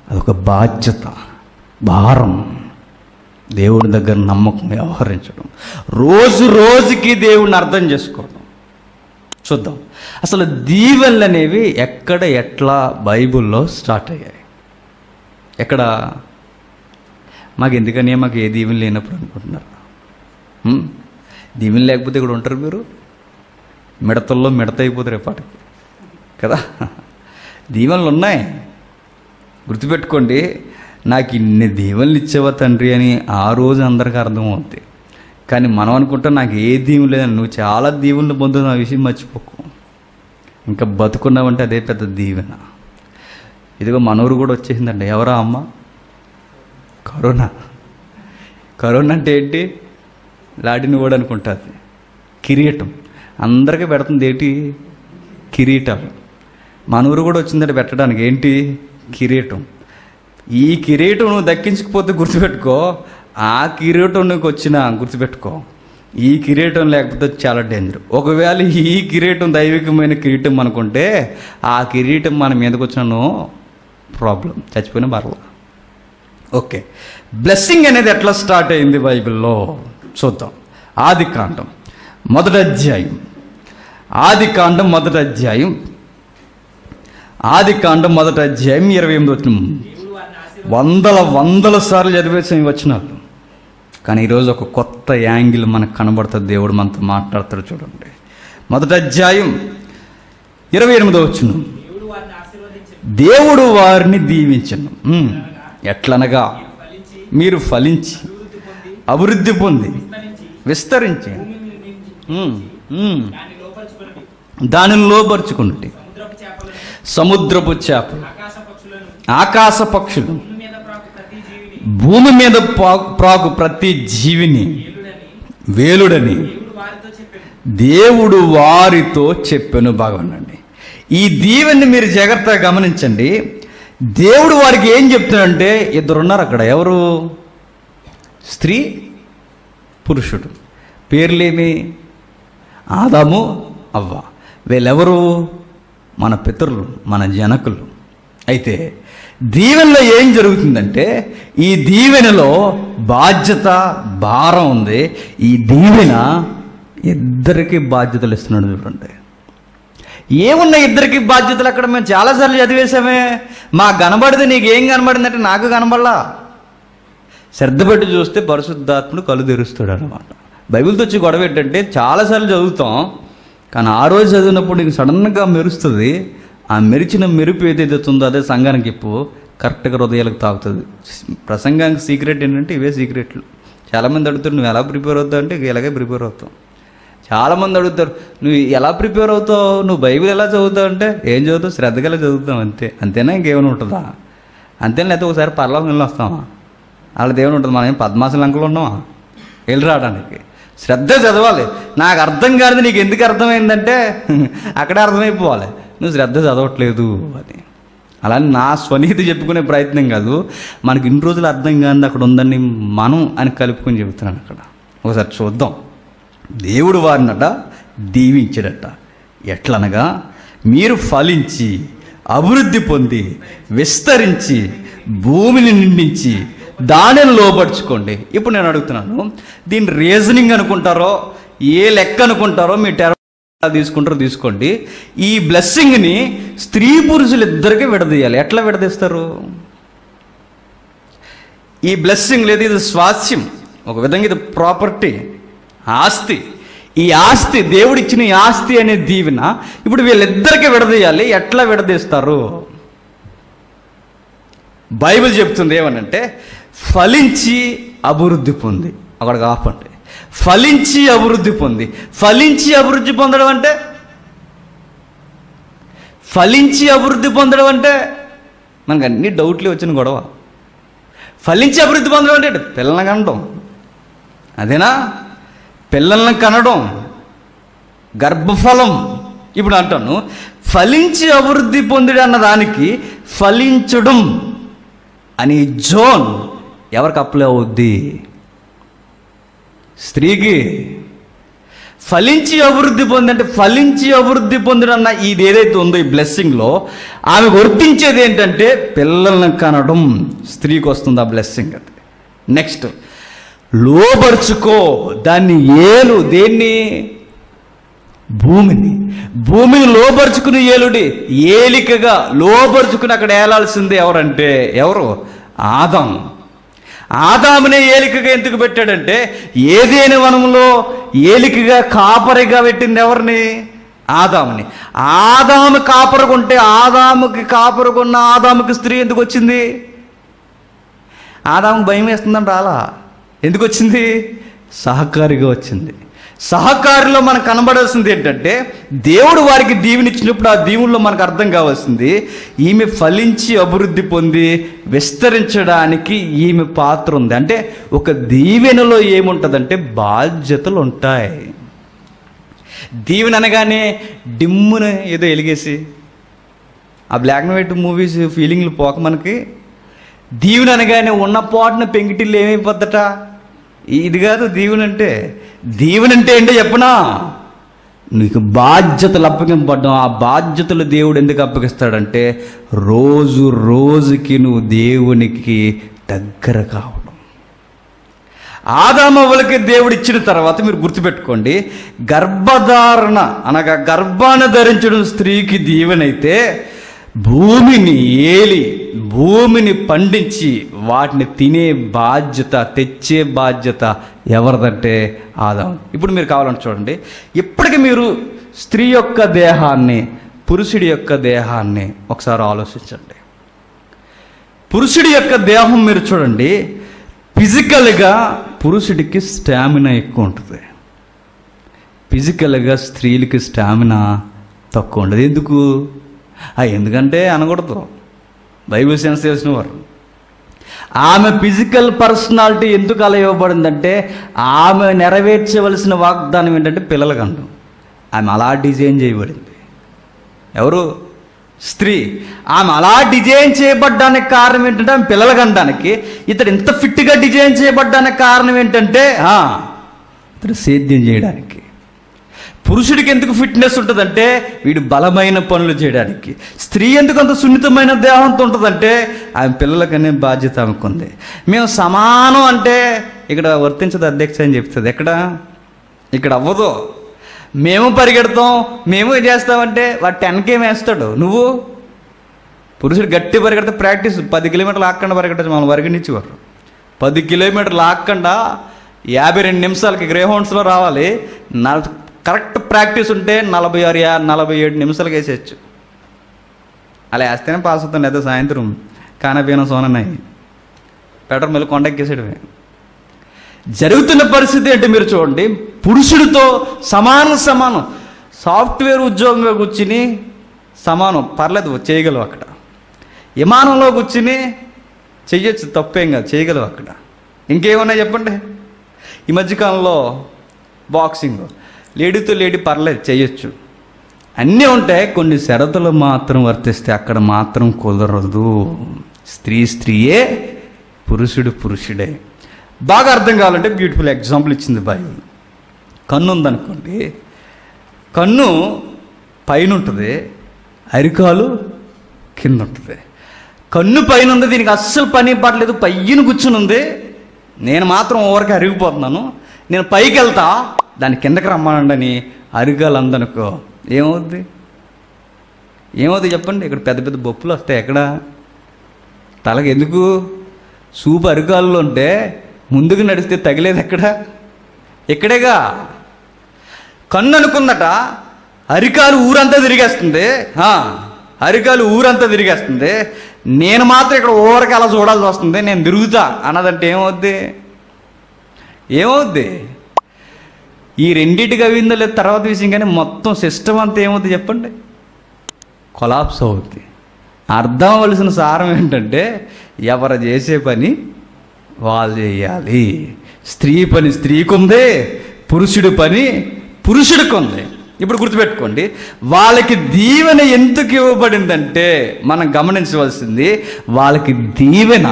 అదొక బాధ్యత, భారం. దేవుడి దగ్గర నమ్మకం, వ్యవహరించడం, రోజు రోజుకి దేవుడిని అర్థం చేసుకోవడం. చూద్దాం అసలు దీవెనలు అనేవి ఎక్కడ ఎట్లా బైబిల్లో స్టార్ట్ అయ్యాయి. ఎక్కడ? మాకు ఎందుకని మాకు ఏ దీవెన లేనప్పుడు అనుకుంటున్నారు? దీవెన లేకపోతే ఇక్కడ ఉంటారు మీరు? మిడతల్లో మిడత అయిపోతారు రేపటికి కదా. దీవెనలు ఉన్నాయి, గుర్తుపెట్టుకోండి. నాకు ఇన్ని దీవెనలు ఇచ్చేవా తండ్రి అని ఆ రోజు అందరికీ అర్థమవుతుంది. కానీ మనం అనుకుంటాం నాకు ఏ దీవెన లేదని. నువ్వు చాలా దీవెనలు పొందుతున్న విషయం మర్చిపోకు. ఇంకా బతుకున్నావంటే అదే పెద్ద దీవెన. ఇదిగో మనూరు కూడా వచ్చేసిందండి. ఎవరా అమ్మ? కరోనా. కరోనా అంటే ఏంటి? లాటిని కూడా అనుకుంటుంది. కిరీటం అందరికీ పెడుతుంది. ఏంటి? కిరీటం. మనూరు కూడా వచ్చిందంటే పెట్టడానికి. ఏంటి? కిరీటం. ఈ కిరీటం నువ్వు దక్కించకపోతే గుర్తుపెట్టుకో, ఆ కిరీటం నీకు వచ్చినా గుర్తుపెట్టుకో, ఈ కిరీటం లేకపోతే చాలా డేంజర్. ఒకవేళ ఈ కిరీటం దైవికమైన కిరీటం అనుకుంటే ఆ కిరీటం మన మీదకి వచ్చిన ప్రాబ్లం, చచ్చిపోయిన మరలా. ఓకే, బ్లెస్సింగ్ అనేది ఎట్లా స్టార్ట్ అయింది బైబిల్లో చూద్దాం. ఆదికాండం మొదటి అధ్యాయం. ఆదికాండం మొదటి అధ్యాయం 28వ వచనం. వందల సార్లు చదివేసిన వచనాలు, కానీ ఈరోజు ఒక కొత్త యాంగిల్ మనకు కనబడుతుంది. దేవుడు మనతో మాట్లాడతాడు. చూడండి, మొదటి అధ్యాయం 28వ వచనం. దేవుడు వారిని దీవించను. ఎట్లనగా మీరు ఫలించి అభివృద్ధి పొంది విస్తరించి దానిని లోపరుచుకున్నట్టు సముద్రపు చేపలు, ఆకాశ పక్షులు, భూమి మీద ప్రాకు ప్రతి జీవిని వేలుడని దేవుడు వారితో చెప్పెను. బాగుండండి. ఈ దీవెన్ని మీరు జాగ్రత్తగా గమనించండి. దేవుడు వారికి ఏం చెప్తున్నాడంటే, 2 ఉన్నారు అక్కడ. ఎవరు? స్త్రీ, పురుషుడు. పేర్లేమి? ఆదాము, అవ్వ. వీళ్ళెవరు? మన పితరులు, మన జనకులు. అయితే దీవెనలో ఏం జరుగుతుందంటే, ఈ దీవెనలో బాధ్యత, భారం ఉంది. ఈ దీవెన ఇద్దరికి బాధ్యతలు ఇస్తున్నాడు. చూడండి, ఏమున్నాయి ఇద్దరికి బాధ్యతలు అక్కడ? మేము చాలాసార్లు చదివేశామే. మాకు కనబడితే నీకేం కనబడింది అంటే, నాకు కనబడలా. శ్రద్ధ పెట్టి చూస్తే పరిశుద్ధాత్ముడు కళ్ళు తెరుస్తాడు అన్నమాట. బైబిల్తో వచ్చి గొడవ ఏంటంటే, చాలాసార్లు చదువుతాం, కానీ ఆ రోజు చదివినప్పుడు నీకు సడన్గా మెరుస్తుంది. ఆ మెరిచిన మెరుపు ఏదైతే ఉందో అదే సంఘానికి చెప్పు, కరెక్ట్గా హృదయాలకు తాగుతుంది. ప్రసంగానికి సీక్రెట్ ఏంటంటే ఇవే సీక్రెట్లు. చాలామంది అడుగుతారు, నువ్వు ఎలా ప్రిపేర్ అవుతావు అంటే, ఇలాగే ప్రిపేర్ అవుతావు. చాలామంది అడుగుతారు, నువ్వు ఎలా ప్రిపేర్ అవుతావు, నువ్వు బైబిల్ ఎలా చదువుతావు అంటే, ఏం చదువుతావు? శ్రద్ధగా చదువుతాం అంతే. అంతేనా? ఇంకేమైనా ఉంటుందా? అంతేనా? లేకపోతే ఒకసారి పర్లోకం వెళ్ళి వస్తామా? వాళ్ళ దేవుని ఉంటుంది. మనం ఏం పద్మాసన లంకలు ఉన్నామా వెళ్ళి రావడానికి? శ్రద్ధ చదవాలి. నాకు అర్థం కాదు, నీకు ఎందుకు అర్థమైందంటే అక్కడే అర్థమైపోవాలి, నువ్వు శ్రద్ధ చదవట్లేదు అని. అలా నా స్వనీతి చెప్పుకునే ప్రయత్నం కాదు, మనకి ఇన్ని రోజులు అర్థం కాదు అక్కడ ఉందని మనం అని కలుపుకొని చెబుతున్నాను అక్కడ. ఒకసారి చూద్దాం. దేవుడు వారినట దీవించాడట. ఎట్లనగా మీరు ఫలించి అభివృద్ధి పొంది విస్తరించి భూమిని నిండించి దానిని లోపరుచుకోండి. ఇప్పుడు నేను అడుగుతున్నాను, దీని రీజనింగ్ అనుకుంటారో ఏ లెక్క అనుకుంటారో మీ తీసుకుంటారో తీసుకోండి. ఈ బ్లెస్సింగ్ని స్త్రీ పురుషులు ఇద్దరికి విడదీయాలి. ఎట్లా విడదీస్తారు? ఈ బ్లెస్సింగ్ లేదు, ఇది స్వాస్యం, ఒక విధంగా ఇది ప్రాపర్టీ, ఆస్తి. ఈ ఆస్తి, దేవుడిచ్చిన ఈ ఆస్తి అనే దీవెన ఇప్పుడు వీళ్ళిద్దరికి విడదీయాలి. ఎట్లా విడదీస్తారు? బైబిల్ చెప్తుంది ఏమనంటే, ఫలించి అభివృద్ధి పొంది. అక్కడికి ఆపండి. ఫలించి అభివృద్ధి పొంది. ఫలించి అభివృద్ధి పొందడం అంటే, ఫలించి అభివృద్ధి పొందడం అంటే మనకు అన్ని డౌట్లు వచ్చిన గొడవ. ఫలించి అభివృద్ధి పొందడం అంటే పిల్లల్ని కనడం, అదేనా? పిల్లల్ని కనడం, గర్భఫలం. ఇప్పుడు అంటాను, ఫలించి అభివృద్ధి పొందడం అన్న దానికి ఫలించడం అని జోన్ ఎవరికి అప్లై అవుద్ది? స్త్రీకి. ఫలించి అభివృద్ధి పొంది అంటే, ఫలించి అభివృద్ధి పొందడం అన్న ఇది ఏదైతే ఉందో ఈ బ్లెస్సింగ్లో ఆమె వర్తించేది ఏంటంటే పిల్లల్ని కనడం. స్త్రీకి వస్తుంది ఆ బ్లెస్సింగ్. అది నెక్స్ట్, లోబరుచుకో. దాన్ని ఏలు. దేన్ని? భూమిని. భూమిని లోబరుచుకుని ఏలుడి. ఏలికగా లోబరుచుకుని అక్కడ ఏలాల్సింది ఎవరంటే ఎవరు? ఆదాం. ఆదామునే ఏలికగా ఎందుకు పెట్టాడంటే, ఏదేని వనంలో ఏలికగా కాపరిగా పెట్టింది ఎవరిని? ఆదాముని. ఆదాము కాపరకుంటే ఆదాముకి కాపరకున్న ఆదాముకి స్త్రీ ఎందుకు వచ్చింది? ఆదాముకి భయం వేస్తుందని రాలా. ఎందుకు వచ్చింది? సహకారిగా వచ్చింది. సహకారిలో మనకు కనబడాల్సింది ఏంటంటే, దేవుడు వారికి దీవెనిచ్చినప్పుడు ఆ దీవుల్లో మనకు అర్థం కావాల్సింది, ఈమె ఫలించి అభివృద్ధి పొంది విస్తరించడానికి ఈమె పాత్ర ఉంది. అంటే ఒక దీవెనలో ఏముంటుందంటే బాధ్యతలు ఉంటాయి. దీవెన అనగానే డిమ్మున ఏదో ఎలిగేసి ఆ బ్లాక్ అండ్ వైట్ మూవీస్ ఫీలింగ్లు పోక మనకి, దీవెన అనగానే ఉన్న పాటున పెంకిటిల్లు ఏమైపోద్దట. ఇది కాదు దీవెన అంటే. దీవెన అంటే ఏంటో చెప్పనా? నీకు బాధ్యతలు అప్పగింపడ్డం. ఆ బాధ్యతలు దేవుడు ఎందుకు అప్పగిస్తాడంటే, రోజు రోజుకి నువ్వు దేవునికి దగ్గర కావడం. ఆదామవ్వలకి దేవుడు ఇచ్చిన తర్వాత మీరు గుర్తుపెట్టుకోండి, గర్భధారణ అనగా గర్భాన్ని ధరించడం స్త్రీకి దీవెనైతే, భూమిని ఏలి భూమిని పండించి వాటిని తినే బాధ్యత, తెచ్చే బాధ్యత ఎవరిదంటే ఆదాము. ఇప్పుడు మీరు కావాలంటే చూడండి, ఇప్పటికి మీరు స్త్రీ యొక్క దేహాన్ని, పురుషుడి యొక్క దేహాన్ని ఒకసారి ఆలోచించండి. పురుషుడి యొక్క దేహం మీరు చూడండి, ఫిజికల్గా పురుషుడికి స్టామినా ఎక్కువ ఉంటుంది, ఫిజికల్గా స్త్రీలకి స్టామినా తక్కువ ఉండదు. ఎందుకు? ఎందుకంటే అనకూడదు, బైబిల్ సెన్స్ తెలిసిన వారు. ఆమె ఫిజికల్ పర్సనాలిటీ ఎందుకు అలా ఇవ్వబడిందంటే, ఆమె నెరవేర్చవలసిన వాగ్దానం ఏంటంటే పిల్లల కండం. ఆమె అలా డిజైన్ చేయబడింది. ఎవరు? స్త్రీ. ఆమె అలా డిజైన్ చేయబడ్డానికి కారణం ఏంటంటే ఆమె పిల్లల కండానికి. ఇతడు ఇంత ఫిట్గా డిజైన్ చేయబడ్డానికి కారణం ఏంటంటే ఇతడు సేద్యం చేయడానికి. పురుషుడికి ఎందుకు ఫిట్నెస్ ఉంటుందంటే వీడు బలమైన పనులు చేయడానికి. స్త్రీ ఎందుకు అంత సున్నితమైన దేహంతో ఉంటుందంటే ఆమె పిల్లలకనే బాధ్యత ఆమెకుంది. మేము సమానం అంటే ఇక్కడ వర్తించదు అధ్యక్ష అని చెప్తుంది. ఇక్కడ అవ్వదు. మేము పరిగెడతాం, మేము చేస్తామంటే వాడు 10K వేస్తాడు. నువ్వు పురుషుడు గట్టి పరిగెడితే ప్రాక్టీస్ 10 కిలోమీటర్లు ఆక్కండా పరిగెట్టచ్చు. మనం పరిగణించేవారు 10 కిలోమీటర్లు ఆక్కండా 52 నిమిషాలకి గ్రేహౌండ్స్లో రావాలి. కరెక్ట్ ప్రాక్టీస్ ఉంటే 46-47 నిమిషాలకి వేసేయచ్చు. అలా వేస్తేనే పాస్ అవుతుంది. అయితే సాయంత్రం కానపీన సోనన్నాయి పెట్రోల్ మళ్ళీ కొండెక్కేసేయడమే. జరుగుతున్న పరిస్థితి అంటే మీరు చూడండి, పురుషుడితో సమానం. సాఫ్ట్వేర్ ఉద్యోగంగా కూర్చుని సమానం, పర్లేదు చేయగలవు అక్కడ. విమానంలో కూర్చుని చెయ్యొచ్చు, తప్పేం కాదు, చేయగలవు అక్కడ. ఇంకేమన్నా చెప్పండి. ఈ మధ్యకాలంలో బాక్సింగ్, లేడీతో లేడీ పర్లేదు చేయొచ్చు, అన్నీ ఉంటాయి. కొన్ని షరతులు మాత్రం వర్తిస్తే అక్కడ మాత్రం కుదరదు. స్త్రీయే, పురుషుడు పురుషుడే. బాగా అర్థం కావాలంటే బ్యూటిఫుల్ ఎగ్జాంపుల్ ఇచ్చింది బైబిల్. కన్ను ఉందనుకోండి, కన్ను పైన ఉంటుంది, అరికాలు కింద ఉంటుంది. కన్ను పైన ఉంది, దీనికి అస్సలు పని పడలేదు, పైన కూర్చుని ఉంది. నేను మాత్రం ఊరికి అరిగిపోతున్నాను, నేను పైకి వెళ్తా, దాని కిందకి రమ్మనండి అని అరిగాలందనుకో ఏమవుద్ది? ఏమవుతుంది చెప్పండి? ఇక్కడ పెద్ద పెద్ద బొప్పులు వస్తాయి. ఎక్కడ తలకి ఎందుకు? సూపు అరికాల్లో ఉంటే ముందుకు నడిస్తే తగిలేదు ఎక్కడ? ఇక్కడేగా. కన్ను అనుకుందట అరికాలు ఊరంతా తిరిగేస్తుంది, అరికాలు ఊరంతా తిరిగేస్తుంది, నేను మాత్రం ఇక్కడ ఊరికి అలా చూడాల్సి వస్తుంది, నేను తిరుగుతా అన్నదంటే ఏమవుద్ది? ఏమవుద్ది? ఈ రెండింటికి అవిందో లేదు తర్వాత విషయం, కానీ మొత్తం సిస్టమ్ అంతా ఏమవుతుంది చెప్పండి? కొలాప్స్ అవుద్ది. అర్థం అవ్వాల్సిన సారం ఏంటంటే ఎవరు చేసే పని వాళ్ళు చేయాలి. స్త్రీ పని స్త్రీకి ఉంది, పురుషుడి పని పురుషుడికి ఉంది. ఇప్పుడు గుర్తుపెట్టుకోండి, వాళ్ళకి దీవెన ఎందుకు ఇవ్వబడిందంటే మనం గమనించవలసింది, వాళ్ళకి దీవెన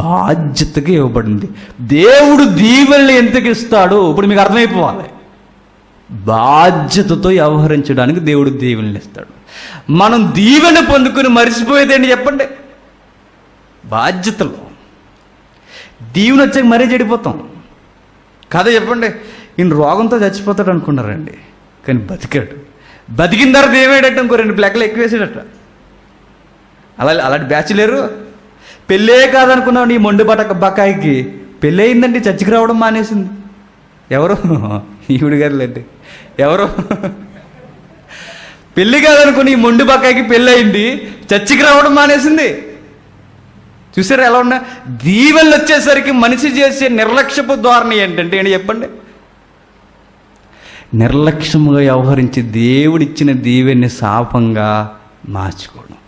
బాధ్యతగా ఇవ్వబడింది. దేవుడు దీవెనలు ఎందుకు ఇస్తాడు ఇప్పుడు మీకు అర్థమైపోవాలి. బాధ్యతతో వ్యవహరించడానికి దేవుడు దీవెనలు ఇస్తాడు. మనం దీవెన పొందుకుని మర్చిపోయేదేంటి చెప్పండి? బాధ్యతలు. దీవెన వచ్చాక మరీ చెడిపోతాం కదా చెప్పండి? ఈయన రోగంతో చచ్చిపోతాడు అనుకున్నారండి, కానీ బతికాడు. బతికిన తర్వాత ఏమేడట? ఇంకో 2 ప్లెక్కలు ఎక్కువేసాడట. అలాంటి బ్యాచ్ లేరు. పెళ్ళే కాదనుకున్నావు నీ మొండి బకాయికి పెళ్ళి అయిందండి, చచ్చికి రావడం మానేసింది. ఎవరు? ఈవిడ గారులేండి. ఎవరు? పెళ్ళి కాదనుకుని ఈ మొండి బకాయికి పెళ్ళి అయింది, చచ్చికి రావడం మానేసింది. చూసారా ఎలా ఉన్నా? దీవెనలు వచ్చేసరికి మనిషి చేసే నిర్లక్ష్యపు ధోరణి ఏంటంటే ఏంటి చెప్పండి? నిర్లక్ష్యంగా వ్యవహరించి దేవుడిచ్చిన దీవెన్ని శాపంగా మార్చుకోవడం.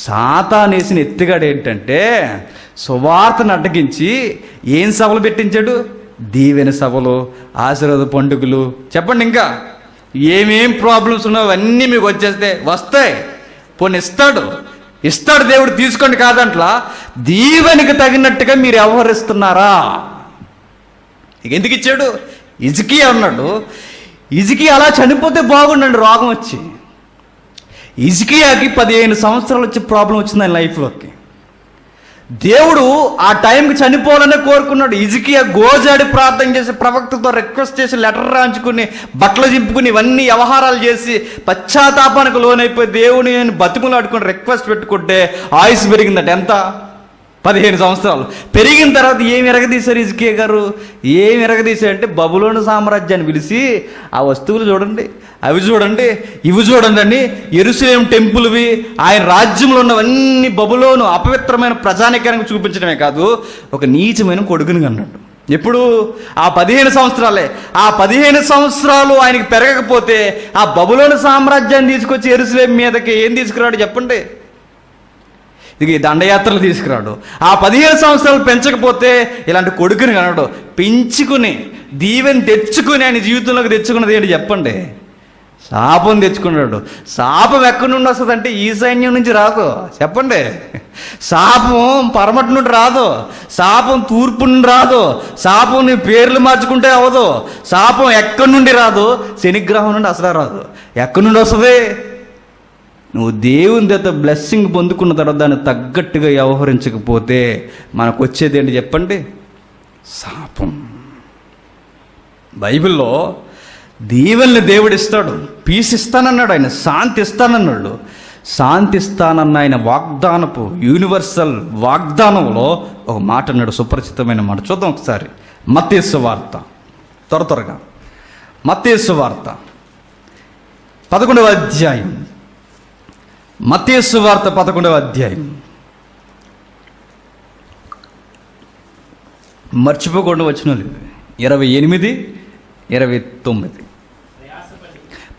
సాతానేసిన ఎత్తుగాడు ఏంటంటే సువార్తను అడ్డగించి ఏం సభలు పెట్టించాడు? దీవెన సభలు, ఆశీర్వాద పండుగలు. చెప్పండి, ఇంకా ఏమేం ప్రాబ్లమ్స్ ఉన్నాయో అన్నీ మీకు వస్తాయి. పోనీ ఇస్తాడు దేవుడు, తీసుకోండి కాదంట్లా. దీవెనికి తగినట్టుగా మీరు వ్యవహరిస్తున్నారా? ఎందుకు ఇచ్చాడు? హిజ్కియా అన్నాడు, హిజ్కియా అలా చనిపోతే బాగుండండి రోగం వచ్చి. హిజ్కియాకి 15 సంవత్సరాలు వచ్చి ప్రాబ్లం వచ్చింది ఆయన లైఫ్లోకి. దేవుడు ఆ టైంకి చనిపోవాలనే కోరుకున్నాడు. హిజ్కియా గోజాడి ప్రార్థన చేసి, ప్రవక్తతో రిక్వెస్ట్ చేసి, లెటర్ రాయించుకుని, బట్టలు చింపుకుని, ఇవన్నీ వ్యవహారాలు చేసి పశ్చాత్తాపానికి లోనైపోయి దేవుని బతుకులాడుకుని రిక్వెస్ట్ పెట్టుకుంటే ఆయుష్ పెరిగిందట. ఎంత? 15 సంవత్సరాలు. పెరిగిన తర్వాత ఏమి ఎరగదీశారు హిజ్కియా గారు? ఏమి ఎరగదీశారంటే బబులోను సామ్రాజ్యాన్ని పిలిచి, ఆ వస్తువులు చూడండి, అవి చూడండి, ఇవి చూడండి అని యెరూషలేము టెంపుల్వి, ఆయన రాజ్యంలో ఉన్నవన్నీ బబులోను అపవిత్రమైన ప్రజానికానికి చూపించడమే కాదు, ఒక నీచమైన కొడుకుని అన్నాడు. ఎప్పుడు? ఆ 15 సంవత్సరాలే. ఆ 15 సంవత్సరాలు ఆయనకి పెరగకపోతే ఆ బబులోను సామ్రాజ్యాన్ని తీసుకొచ్చి యెరూషలేము మీదకి ఏం తీసుకురాడు చెప్పండి? ఇది దండయాత్రలు తీసుకురాడు. ఆ 15 సంవత్సరాలు పెంచకపోతే ఇలాంటి కొడుకుని కనడు. పెంచుకుని దీవెని తెచ్చుకుని ఆయన జీవితంలోకి తెచ్చుకున్నది ఏంటి చెప్పండి? శాపం తెచ్చుకున్నాడు. శాపం ఎక్కడి నుండి వస్తుంది అంటే ఈ సైన్యం నుంచి రాదు. చెప్పండి, శాపం పరమటి నుండి రాదు, శాపం తూర్పు నుండి రాదు, శాపం నీ పేర్లు మార్చుకుంటే అవ్వదు, శాపం ఎక్కడి నుండి రాదు, శనిగ్రహం నుండి అసలు రాదు. ఎక్కడి నుండి వస్తుంది? నువ్వు దేవుని దగ్గర బ్లెస్సింగ్ పొందుకున్న తర్వాత దాన్ని తగ్గట్టుగా వ్యవహరించకపోతే మనకు వచ్చేది ఏంటి చెప్పండి? శాపం. బైబిల్లో దీవెనలు దేవుడు ఇస్తాడు, పీస్ ఇస్తానన్నాడు ఆయన, శాంతి ఇస్తానన్నాడు. శాంతి ఇస్తానన్న ఆయన వాగ్దానపు యూనివర్సల్ వాగ్దానంలో ఒక మాట అన్నాడు, సుపరిచితమైన మాట. చూద్దాం ఒకసారి. మత్తయి సువార్త, త్వరగా మత్తయి సువార్త 11వ అధ్యాయం. మత్తయి సువార్త 11వ అధ్యాయం. మర్చిపోకుండా వచ్చిన 28, 29.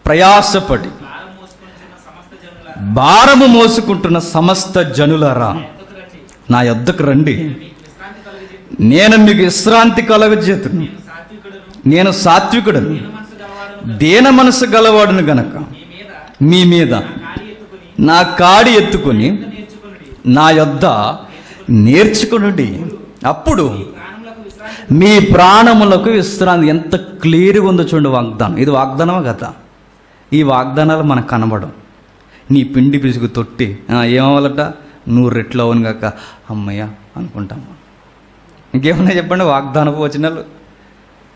ప్రయాసపడి భారము మోసుకుంటున్న సమస్త జనులారా నా యొద్దకు రండి, నేను మీకు విశ్రాంతి కలుగజేతును. నేను సాత్వికుడను, దీన మనసు గలవాడును గనక మీ మీద నా కాడి ఎత్తుకొని నా యొద్ద నేర్చుకునుడి, అప్పుడు మీ ప్రాణములకు విశ్రాంతి. ఎంత క్లియర్గా ఉందో చూడండి వాగ్దానం. ఇది వాగ్దానమా కదా? ఈ వాగ్దానాలు మనకు కనబడం. నీ పిండి పిసుకు తొట్టి ఏమవ్వాలట? 100 రెట్లు అవును కాక అమ్మయ్య అనుకుంటాము. ఇంకేమున్నాయి చెప్పండి వాగ్దానపు వచనాలు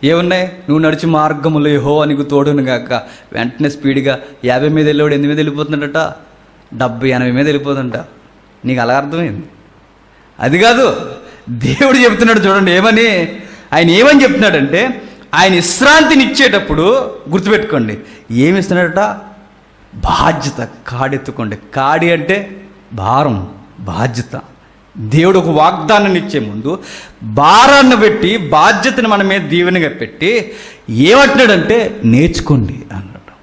ఏమున్నాయి? నువ్వు నడిచి మార్గములో యెహోవా నీకు తోడును గాక. వెంటనే స్పీడ్గా 50 మీద వెళ్ళేవాడు 8 మీద వెళ్ళిపోతుందట, 70, 80 మీద వెళ్ళిపోతుంట. నీకు అలా అర్థమైంది? అది కాదు, దేవుడు చెప్తున్నాడు చూడండి ఏమని. ఆయన ఏమని చెప్తున్నాడంటే, ఆయన విశ్రాంతిని ఇచ్చేటప్పుడు గుర్తుపెట్టుకోండి ఏమి ఇస్తున్నాడట? బాధ్యత. కాడెత్తుకోండి. కాడి అంటే భారం, బాధ్యత. దేవుడు ఒక వాగ్దానాన్ని ఇచ్చే ముందు భారాన్ని పెట్టి బాధ్యతను మన మీద దీవెనగా పెట్టి ఏమంటున్నాడంటే నేర్చుకోండి అన్నాడు.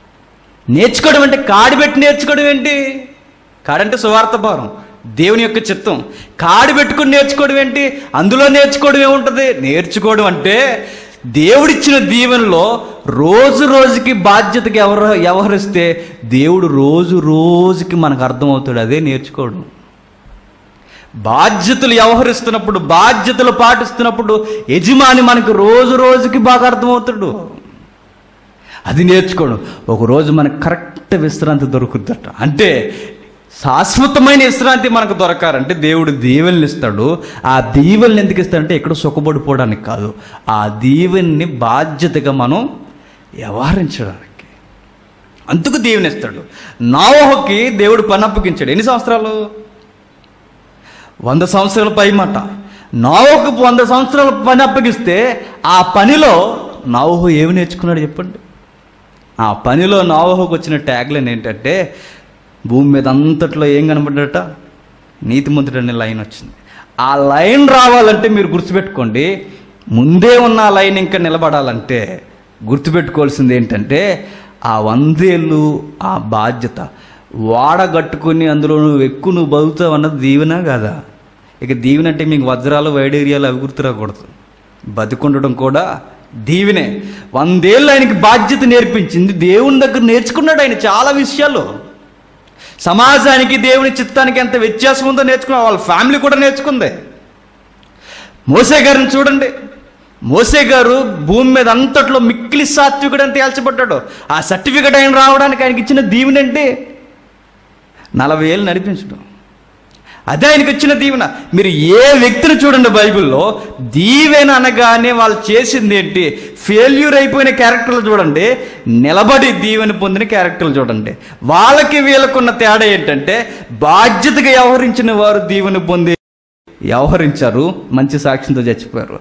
నేర్చుకోవడం అంటే కాడి పెట్టి నేర్చుకోవడం ఏంటి? కాడంటే సువార్త భారం, దేవుని యొక్క చిత్తం. కాడి పెట్టుకుని నేర్చుకోవడం ఏంటి? అందులో నేర్చుకోవడం ఏముంటుంది? నేర్చుకోవడం అంటే దేవుడిచ్చిన దీవెనలో రోజు రోజుకి బాధ్యతకి వ్యవహరిస్తే దేవుడు రోజు రోజుకి మనకు అర్థమవుతాడు. అదే నేర్చుకోవడం. బాధ్యతలు వ్యవహరిస్తున్నప్పుడు, బాధ్యతలు పాటిస్తున్నప్పుడు యజమాని మనకు రోజు రోజుకి బాగా అర్థమవుతాడు. అది నేర్చుకోవడం. ఒకరోజు మనకు కరెక్ట్ విశ్రాంతి దొరుకుతుందట. అంటే శాశ్వతమైన విశ్రాంతి మనకు దొరకాలంటే దేవుడు దీవెనలు ఇస్తాడు. ఆ దీవెనలు ఎందుకు ఇస్తాడంటే ఇక్కడ సుఖపడిపోవడానికి కాదు, ఆ దీవెనని బాధ్యతగా మనం వ్యవహరించడానికి. అందుకు దీవెన ఇస్తాడు. నోవహుకి దేవుడు పని అప్పగించాడు. ఎన్ని సంవత్సరాలు? 100 సంవత్సరాల పై మాట. నోవహుకు 100 సంవత్సరాల పని అప్పగిస్తే ఆ పనిలో నోవహు ఏమి నేర్చుకున్నాడు చెప్పండి? ఆ పనిలో నోవహుకు వచ్చిన ట్యాగ్లైన్ ఏంటంటే, భూమి మీద అంతట్లో ఏం కనబడ్డట? నీతిమంతుడు అనే లైన్ వచ్చింది. ఆ లైన్ రావాలంటే మీరు గుర్తుపెట్టుకోండి, ముందే ఉన్న ఆ లైన్ ఇంకా నిలబడాలంటే గుర్తుపెట్టుకోవాల్సింది ఏంటంటే, ఆ 100 ఏళ్ళు ఆ బాధ్యత వాడగట్టుకుని అందులో నువ్వు బతుకుతావు అన్నది దీవెనా కాదా? ఇక దీవెన అంటే మీకు వజ్రాలు వైడేరియాలు అవి గుర్తు రాకూడదు. బతికుండడం కూడా దీవెనే. 100 ఏళ్ళు ఆయనకి బాధ్యత నేర్పించింది. దేవుని దగ్గర నేర్చుకున్నాడు ఆయన చాలా విషయాలు. సమాజానికి దేవుని చిత్తానికి ఎంత వ్యత్యాసం ఉందో నేర్చుకున్నాడు. వాళ్ళ ఫ్యామిలీ కూడా నేర్చుకుంది. మోసే గారిని చూడండి. మోసే గారు భూమి మీద అంతట్లో మిక్కిలి సాత్వికుడు అని తేల్చబడ్డాడు. ఆ సర్టిఫికెట్ ఆయన రావడానికి ఆయనకి ఇచ్చిన దీవెనంటే 40 ఏళ్ళు నడిపించడం. అదే ఆయనకి వచ్చిన దీవెన. మీరు ఏ వ్యక్తిని చూడండి బైబిల్లో, దీవెన అనగానే వాళ్ళు చేసింది ఏంటి? ఫెయిల్యూర్ అయిపోయిన క్యారెక్టర్లు చూడండి, నిలబడి దీవెన పొందిన క్యారెక్టర్లు చూడండి. వాళ్ళకి వీళ్ళకున్న తేడా ఏంటంటే, బాధ్యతగా వ్యవహరించిన వారు దీవెన పొంది వ్యవహరించారు, మంచి సాక్ష్యంతో చచ్చిపోయారు.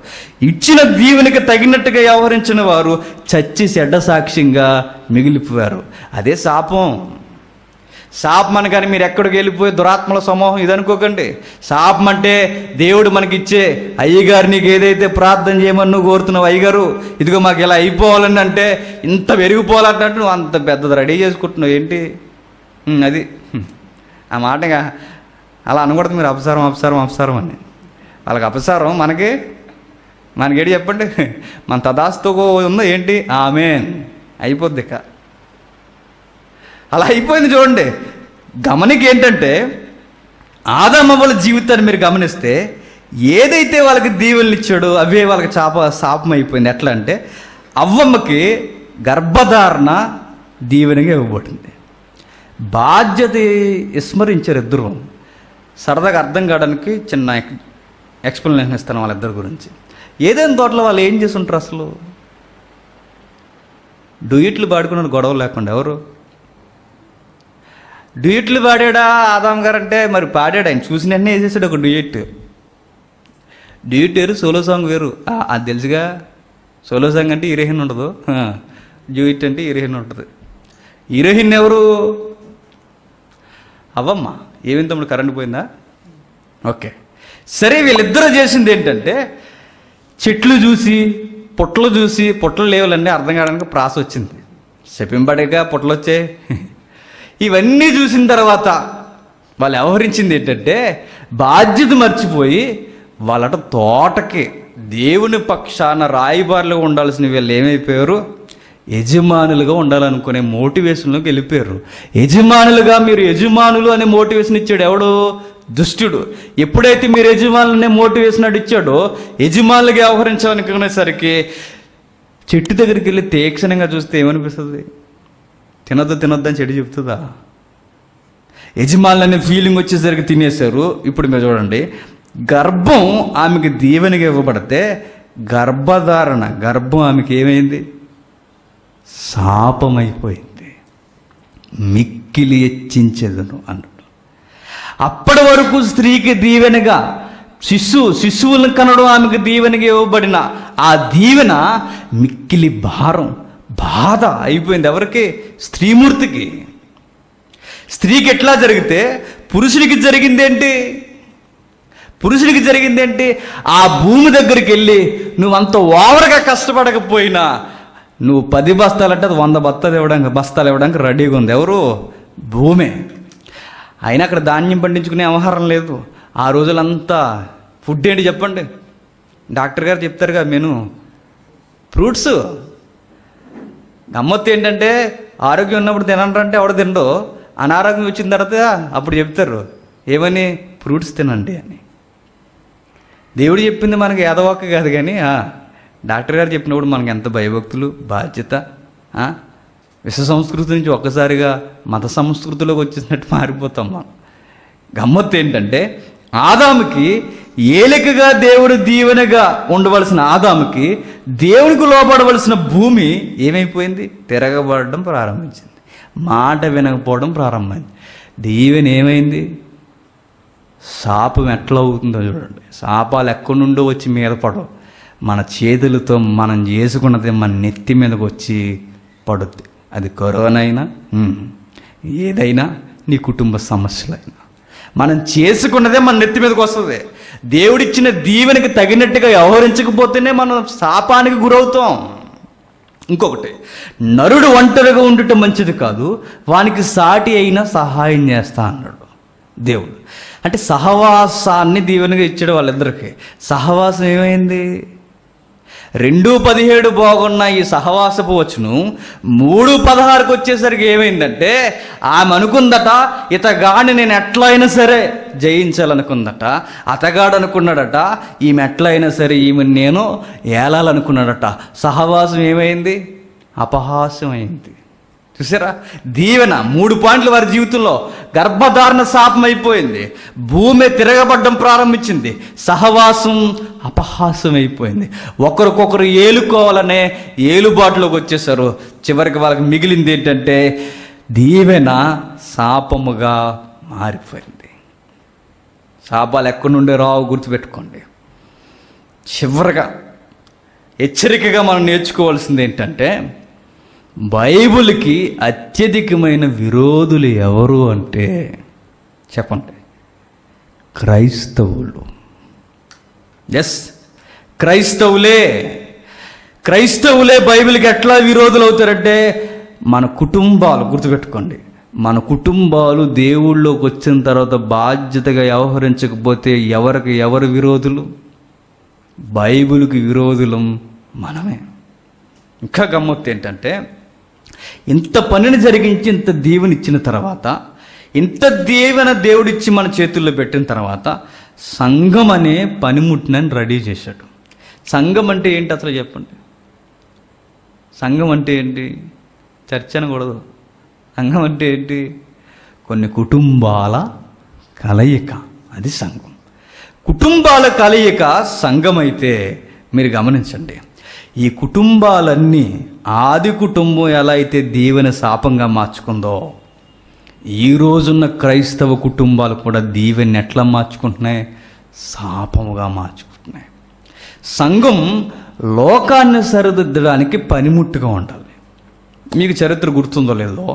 ఇచ్చిన దీవెనకి తగినట్టుగా వ్యవహరించిన వారు చచ్చి చెడ్డ సాక్ష్యంగా మిగిలిపోయారు. అదే శాపం. శాపం అనగానే మీరు ఎక్కడికి వెళ్ళిపోయి దురాత్మల సమూహం ఇదనుకోకండి. శాపం అంటే దేవుడు మనకిచ్చే, అయ్యగారు నీకు ఏదైతే ప్రార్థన చేయమని నువ్వు కోరుతున్నావు, అయ్యగారు ఇదిగో మాకు ఇలా అయిపోవాలని అంటే, ఇంత పెరిగిపోవాలంటే నువ్వు అంత పెద్దది రెడీ చేసుకుంటున్నావు ఏంటి? అది ఆ మాటగా అలా అనకూడదు. మీరు అపసారం అపసారం అపసారం అని. వాళ్ళకి అపసారం, మనకేంటి చెప్పండి? మన తదాస్తు ఉందో ఏంటి? ఆమేన్ అయిపోద్ది. ఇక అలా అయిపోయింది చూడండి. గమనిక ఏంటంటే, ఆదామవ్వల జీవితాన్ని మీరు గమనిస్తే ఏదైతే వాళ్ళకి దీవెనలు ఇచ్చాడో అవే వాళ్ళకి శాపం అయిపోయింది. ఎట్లా అంటే, అవ్వమ్మకి గర్భధారణ దీవెనగా ఇవ్వబడింది. బాధ్యత విస్మరించారు ఇద్దరు. సరదాగా అర్థం కావడానికి చిన్న ఎక్స్ప్లెనేషన్ ఇస్తాను వాళ్ళిద్దరి గురించి. ఏదైనా తోటలో వాళ్ళు ఏం చేసి ఉంటారు అసలు? డ్యూయిట్లు పాడుకున్న గొడవ లేకుండా. ఎవరు డ్యూయిట్లు పాడాడా ఆదాం గారు అంటే? మరి పాడాడు. ఆయన చూసిన అన్నీ వేసేసాడు ఒక డ్యూయిట్. డ్యూయిట్ వేరు, సోలో సాంగ్ వేరు. అది తెలుసుగా. సోలో సాంగ్ అంటే హీరోయిన్ ఉండదు, డ్యూయిట్ అంటే హీరోయిన్ ఉంటుంది. హీరోయిన్ ఎవరు? అవ్వమ్మ. ఏమి తమ్ముడు కరెంట్ పోయిందా? ఓకే సరే. వీళ్ళిద్దరూ చేసింది ఏంటంటే, చెట్లు చూసి పుట్టలు లేవులన్నీ అర్థం కావడానికి ప్రాస వచ్చింది. చెప్పింపడేగా పుట్టలు వచ్చాయి. ఇవన్నీ చూసిన తర్వాత వాళ్ళు వ్యవహరించింది ఏంటంటే, బాధ్యత మర్చిపోయి వాళ్ళట తోటకి దేవుని పక్షాన రాయబారులుగా ఉండాల్సిన వీళ్ళు ఏమైపోయారు? యజమానులుగా ఉండాలనుకునే మోటివేషన్లోకి వెళ్ళిపోయారు. యజమానులుగా, మీరు యజమానులు అనే మోటివేషన్ ఇచ్చాడు ఎవడు? దుష్టుడు. ఎప్పుడైతే మీరు యజమానులనే మోటివేషన్ ఇచ్చాడో, యజమానులుగా వ్యవహరించాలనుకునేసరికి చెట్టు దగ్గరికి వెళ్ళి తీక్షణంగా చూస్తే ఏమనిపిస్తుంది? తినొద్దని చెడు చెప్తుందా? యజమానులనే ఫీలింగ్ వచ్చేసరికి తినేశారు. ఇప్పుడు మీరు చూడండి, గర్భం ఆమెకి దీవెనగా ఇవ్వబడితే గర్భం ఆమెకి ఏమైంది? శాపమైపోయింది. మిక్కిలి హెచ్చించెదను అన్నాడు. అప్పటి వరకు స్త్రీకి దీవెనగా శిశువులను కనడం ఆమెకు దీవెనగా ఇవ్వబడిన ఆ దీవెన మిక్కిలి బాధ అయిపోయింది. ఎవరికి? స్త్రీమూర్తికి. స్త్రీకి ఎట్లా జరిగితే పురుషునికి జరిగిందేంటి? ఆ భూమి దగ్గరికి వెళ్ళి నువ్వు అంత ఓవర్గా కష్టపడకపోయినా నువ్వు 10 బస్తాలంటే అది 100 బస్తాలు ఇవ్వడానికి రెడీగా ఉంది. ఎవరు? భూమే. అయినా అక్కడ ధాన్యం పండించుకునే వ్యవహారం లేదు. ఆ రోజులంతా ఫుడ్ ఏంటి చెప్పండి? డాక్టర్ గారు చెప్తారు కదా, మెను ఫ్రూట్స్. గమ్మత్తు ఏంటంటే ఆరోగ్యం ఉన్నప్పుడు తినంటే ఎవడు తినడు, అనారోగ్యం వచ్చిన తర్వాత అప్పుడు చెప్తారు ఏమని? ఫ్రూట్స్ తినండి అని. దేవుడు చెప్పింది మనకి ఏదవాక కాదు, కానీ డాక్టర్ గారు చెప్పినప్పుడు మనకి ఎంత భయభక్తులు, బాధ్యత. విశ్వ సంస్కృతి నుంచి ఒక్కసారిగా మత సంస్కృతిలోకి వచ్చేసినట్టు మారిపోతాం మనం. గమ్మత్తు ఏంటంటే ఆదాముకి ఏలికగా దేవుడు దీవెనగా ఉండవలసిన ఆదాముకి దేవునికి లోపడవలసిన భూమి ఏమైపోయింది? తిరగబడడం ప్రారంభించింది. మాట వినకపోవడం ప్రారంభమైంది. దీవెన ఏమైంది? శాపం ఎట్లా అవుతుందో చూడండి. శాపాలు ఎక్కడి నుండో వచ్చి మీద పడవు, మన చేతులతో మనం చేసుకున్నది మన నెత్తి మీదకి వచ్చి పడుద్ది. అది కరోనా అయినా, ఏదైనా, నీ కుటుంబ సమస్యలైనా మనం చేసుకున్నదే మన నెత్తి మీదకి వస్తుంది. దేవుడిచ్చిన దీవెనకి తగినట్టుగా వ్యవహరించకపోతేనే మనం శాపానికి గురవుతాం. ఇంకొకటి, నరుడు ఒంటరిగా ఉండటం మంచిది కాదు, వానికి సాటి అయినా సహాయం చేస్తా అన్నాడు దేవుడు. అంటే సహవాసాన్ని దీవెనగా ఇచ్చాడు వాళ్ళిద్దరికి. సహవాసం ఏమైంది? 2:17 బాగున్న ఈ సహవాసపు వచ్చును 3:16 వచ్చేసరికి ఏమైందంటే ఆమె అనుకుందట, ఇతగాడిని నేను ఎట్లయినా సరే జయించాలనుకుందట. అతగాడు అనుకున్నాడట, ఈమె ఎట్లయినా సరే ఈమెను నేను ఏలాలనుకున్నాడట. సహవాసం ఏమైంది? అపహాస్యం అయింది. చూసారా? దీవెన 3 పాయింట్లు వారి జీవితంలో. గర్భధారణ శాపం అయిపోయింది, భూమి తిరగబడ్డం ప్రారంభించింది, సహవాసం అపహాస్యం అయిపోయింది. ఒకరికొకరు ఏలుకోవాలనే ఏలుబాటులోకి వచ్చేసారు. చివరికి వాళ్ళకి మిగిలింది ఏంటంటే దీవెన శాపముగా మారిపోయింది. శాపాలు ఎక్కడి నుండి రావు గుర్తుపెట్టుకోండి. చివరిగా హెచ్చరికగా మనం నేర్చుకోవాల్సింది ఏంటంటే, బైబిల్కి అత్యధికమైన విరోధులు ఎవరు అంటే చెప్పండి, క్రైస్తవులు. ఎస్, క్రైస్తవులే బైబిల్కి ఎట్లా విరోధులు అవుతారంటే, మన కుటుంబాలు గుర్తుపెట్టుకోండి, మన కుటుంబాలు దేవుళ్ళలోకి వచ్చిన తర్వాత బాధ్యతగా వ్యవహరించకపోతే ఎవరు విరోధులు? బైబిల్కి విరోధులం మనమే. ఇంకా గమ్మత్తు ఏంటంటే, ఇంత పనిని జరిగించి ఇంత దీవెన ఇచ్చిన తర్వాత, ఇంత దీవెన దేవుడిచ్చి మన చేతుల్లో పెట్టిన తర్వాత సంఘం అనే పనిముట్టినని రెడీ చేశాడు. సంఘం అంటే ఏంటి అసలు చెప్పండి? సంఘం అంటే ఏంటి? చర్చ అనకూడదు. సంఘం అంటే ఏంటి? కొన్ని కుటుంబాల కలయిక, అది సంఘం. కుటుంబాల కలయిక సంఘం అయితే మీరు గమనించండి, ఈ కుటుంబాలన్నీ ఆది కుటుంబం ఎలా అయితే దీవెన శాపంగా మార్చుకుందో, ఈ రోజున్న క్రైస్తవ కుటుంబాలు కూడా దీవెని ఎట్లా మార్చుకుంటున్నాయి? శాపముగా మార్చుకుంటున్నాయి. సంఘం లోకాన్ని సరిదిద్దడానికి పనిముట్టుగా ఉండాలి. మీకు చరిత్ర గుర్తుందో లేదో,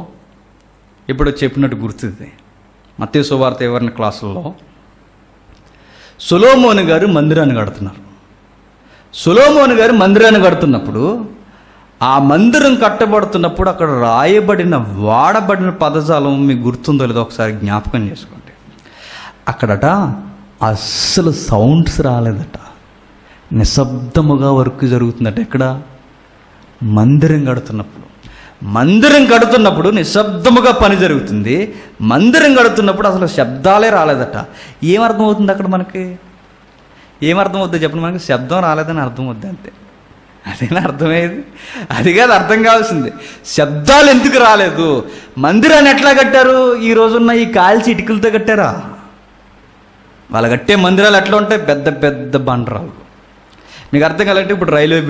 ఇప్పుడు చెప్పినట్టు గుర్తుంది. మత్తయి సువార్త ఎవరిన క్లాసుల్లో సొలొమోను గారు మందిరాన్ని కడుతున్నారు. సొలొమోను గారు మందిరాన్ని కడుతున్నప్పుడు, ఆ మందిరం కట్టబడుతున్నప్పుడు అక్కడ వాడబడిన పదజాలం మీకు గుర్తుందో లేదో ఒకసారి జ్ఞాపకం చేసుకోండి. అక్కడట అస్సలు సౌండ్స్ రాలేదట, నిశ్శబ్దముగా వర్క్ జరుగుతుందట. ఎక్కడ? మందిరం కడుతున్నప్పుడు నిశ్శబ్దముగా పని జరుగుతుంది. మందిరం కడుతున్నప్పుడు అసలు శబ్దాలే రాలేదట. ఏమర్థమవుతుంది అక్కడ? మనకి ఏమర్థమవుద్దో చెప్పండి. మనకి శబ్దం రాలేదని అర్థమవుద్ది అంతే. అదేనా అర్థమయ్యేది? అది కాదు అర్థం కావాల్సింది. శబ్దాలు ఎందుకు రాలేదు? మందిరాన్ని ఎట్లా కట్టారు? ఈ రోజున్న ఈ కాల్చి ఇటుకలతో కట్టారా? వాళ్ళు కట్టే మందిరాలు ఎట్లా ఉంటాయి? పెద్ద పెద్ద బండరాలు. మీకు అర్థం కావాలంటే ఇప్పుడు రైల్వే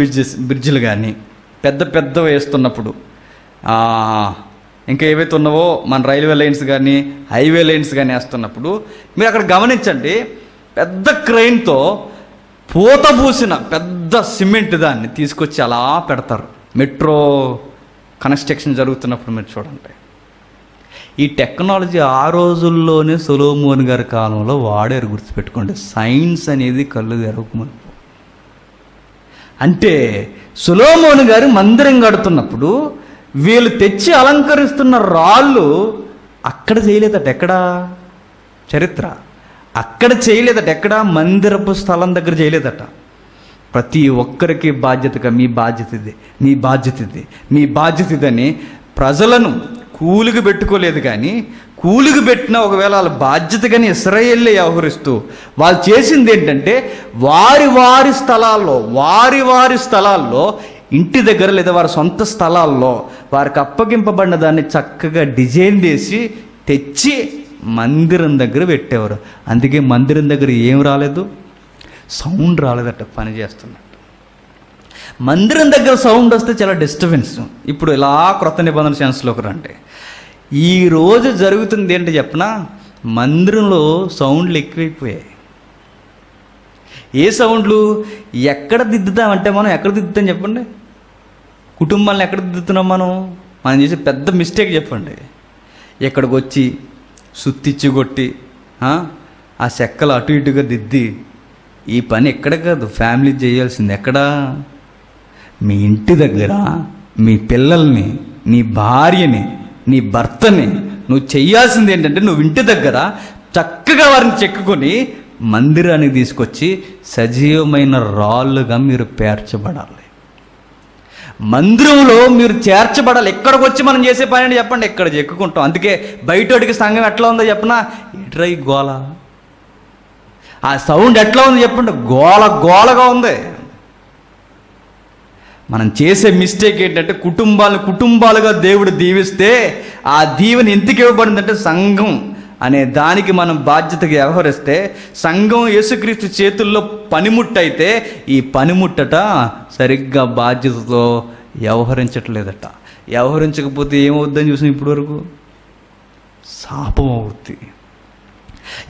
బ్రిడ్జిలు కానీ పెద్ద పెద్ద వేస్తున్నప్పుడు, ఇంకా ఏవైతే ఉన్నావో మన రైల్వే లైన్స్ కానీ హైవే లైన్స్ కానీ వేస్తున్నప్పుడు మీరు అక్కడ గమనించండి, పెద్ద క్రెయిన్తో పూత పూసిన పెద్ద సిమెంట్ దాన్ని తీసుకొచ్చి అలా పెడతారు. మెట్రో కన్స్ట్రక్షన్ జరుగుతున్నప్పుడు మీరు చూడండి. ఈ టెక్నాలజీ ఆ రోజుల్లోనే సొలొమోన్ గారి కాలంలో వాడారు. గుర్తుపెట్టుకోండి, సైన్స్ అనేది కళ్ళు తెరవకముందు. అంటే సొలొమోన్ గారు మందిరం కడుతున్నప్పుడు వీళ్ళు తెచ్చి అలంకరిస్తున్న రాళ్ళు అక్కడ చేయలేదట. ఎక్కడా? చరిత్ర అక్కడ చేయలేదట. ఎక్కడ? మందిరపు స్థలం దగ్గర చేయలేదట. ప్రతి ఒక్కరికి బాధ్యతగా మీ బాధ్యత ఇది, మీ బాధ్యత ఇది, మీ బాధ్యత ఇదని ప్రజలను కూలికి పెట్టుకోలేదు. కానీ కూలికి పెట్టిన ఒకవేళ వాళ్ళ బాధ్యతగాని ఇశ్రాయేలే వ్యవహరిస్తూ వాళ్ళు చేసింది ఏంటంటే వారి వారి స్థలాల్లో ఇంటి దగ్గర లేదా వారి సొంత స్థలాల్లో వారికి అప్పగింపబడిన దాన్ని చక్కగా డిజైన్ చేసి తెచ్చి మందిరం దగ్గర పెట్టేవారు. అందుకే మందిరం దగ్గర ఏం రాలేదు? సౌండ్ రాలేదట పని చేస్తున్నట్టు. మందిరం దగ్గర సౌండ్ వస్తే చాలా డిస్టర్బెన్స్. ఇప్పుడు ఇలా క్రొత్త నిబంధన సెన్స్లోకి రండి. ఈరోజు జరుగుతుంది ఏంటి చెప్పనా? మందిరంలో సౌండ్లు ఎక్కువైపోయాయి. ఏ సౌండ్లు? ఎక్కడ దిద్దుతామంటే మనం ఎక్కడ దిద్దుతాం చెప్పండి? కుటుంబాలను ఎక్కడ దిద్దుతున్నాం మనం చేసే పెద్ద మిస్టేక్ చెప్పండి. ఎక్కడికి వచ్చి సుత్తిచ్చి కొట్టి ఆ చెక్కలు అటు ఇటుగా దిద్ది, ఈ పని ఎక్కడ కాదు, ఫ్యామిలీ చేయాల్సింది ఎక్కడా? మీ ఇంటి దగ్గర మీ పిల్లల్ని, నీ భార్యని, నీ భర్తని నువ్వు చేయాల్సింది ఏంటంటే నువ్వు ఇంటి దగ్గర చక్కగా వారిని చెక్కుకొని మందిరానికి తీసుకొచ్చి సజీవమైన రాళ్ళుగా మీరు పేర్చబడాలి. మందిరంలో మీరు చేర్చబడాలి. ఎక్కడికి వచ్చి మనం చేసే పని అని చెప్పండి, ఎక్కడ చెక్కుకుంటాం. అందుకే బయటోడికి సంఘం ఎట్లా ఉందో చెప్పనా? ఎట్రా ఈ గోల, ఆ సౌండ్ ఎట్లా ఉంది చెప్పండి? గోలగా ఉంది. మనం చేసే మిస్టేక్ ఏంటంటే కుటుంబాలుగా దేవుడు దీవిస్తే ఆ దీవెన ఎందుకు ఇవ్వబడిందంటే సంఘం అనే దానికి మనం బాధ్యతగా వ్యవహరిస్తే, సంఘం యేసుక్రీస్తు చేతుల్లో పనిముట్టయితే ఈ పనిముట్టట సరిగ్గా బాధ్యతతో వ్యవహరించట్లేదట. వ్యవహరించకపోతే ఏమవుద్దని చూసిన ఇప్పటి వరకు? శాపం అవుద్ది.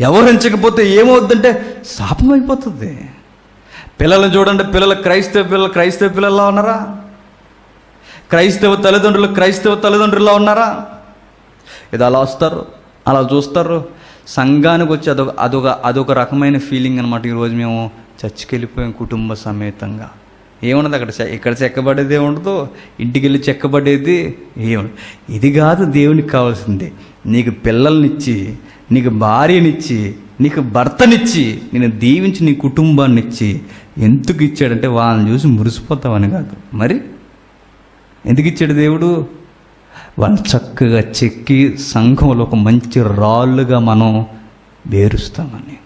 వ్యవహరించకపోతే ఏమవుద్దంటే శాపం అయిపోతుంది. పిల్లలను చూడండి, క్రైస్తవ పిల్లల్లా ఉన్నారా? క్రైస్తవ తల్లిదండ్రులా ఉన్నారా? ఇది అలా వస్తారు, అలా చూస్తారు. సంఘానికి వచ్చి అదొక రకమైన ఫీలింగ్ అనమాట. ఈరోజు మేము చర్చికి వెళ్ళిపోయాం కుటుంబ సమేతంగా. ఏమున్నది అక్కడ? ఇక్కడ చెక్కబడేది ఏముండదు, ఇంటికి వెళ్ళి చెక్కబడేది ఏముండదు. ఇది కాదు దేవునికి కావాల్సింది. నీకు పిల్లల్నిచ్చి, నీకు భార్యనిచ్చి, నీకు భర్తనిచ్చి, నేను దీవించి నీ కుటుంబాన్ని ఇచ్చి ఎందుకు ఇచ్చాడంటే వాళ్ళని చూసి మురిసిపోతామని కాదు. మరి ఎందుకు ఇచ్చాడు దేవుడు? వాళ్ళు చక్కగా చెక్కి సంఘంలో ఒక మంచి రాళ్ళుగా మనం వేరుస్తామని,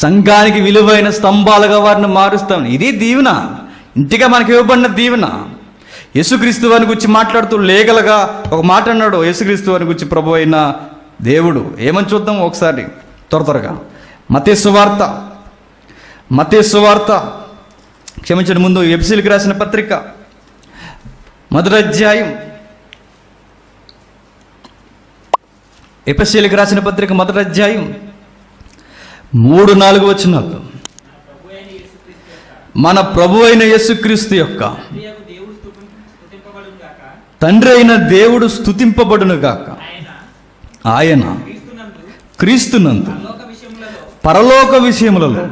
సంఘానికి విలువైన స్తంభాలుగా వారిని మారుస్తామని. ఇది దీవెన, ఇంటిగా మనకి ఇవ్వబడిన దీవెన. యేసుక్రీస్తు వారిని గురించి మాట్లాడుతూ లేగలగా ఒక మాట అన్నాడు యేసుక్రీస్తు వారిని గురించి ప్రభు అయిన దేవుడు. ఏమని చూద్దాం ఒకసారి త్వరగా. మత్తయి సువార్త క్షమించండి, ముందు ఎఫెసీయులకు రాసిన పత్రిక 1వ అధ్యాయం. ఎఫెసీయులకు రాసిన పత్రిక 1వ అధ్యాయం 3-4 వచనాలు. మన ప్రభు అయిన యేసుక్రీస్తు యొక్క తండ్రి అయిన దేవుడు స్తుతింపబడునుగాక. ఆయన క్రీస్తునందు పరలోక విషయములలో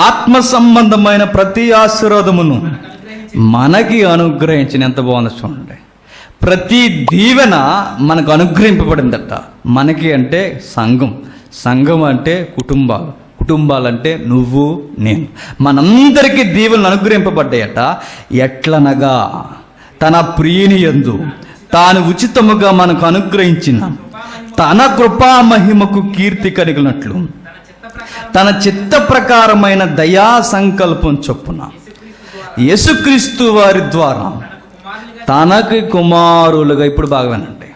ఆత్మ సంబంధమైన ప్రతి ఆశీర్వాదమును మనకి అనుగ్రహించిన. ఎంత బాగుందో చూడండి. ప్రతి దీవెన మనకు అనుగ్రహింపబడిందట. మనకి అంటే సంఘం అంటే కుటుంబాలంటే నువ్వు నేను, మనందరికీ దీవెనలు అనుగ్రహింపబడ్డాయట. ఎట్లనగా తన ప్రియుని యందు తాను ఉచితముగా మనకు అనుగ్రహించిన తన కృపా మహిమకు కీర్తి కలిగినట్లు తన చిత్త ప్రకారమైన దయా సంకల్పం చొప్పున యేసుక్రీస్తు వారి ద్వారా తనకి కుమారులుగా, ఇప్పుడు బాగా వినండి,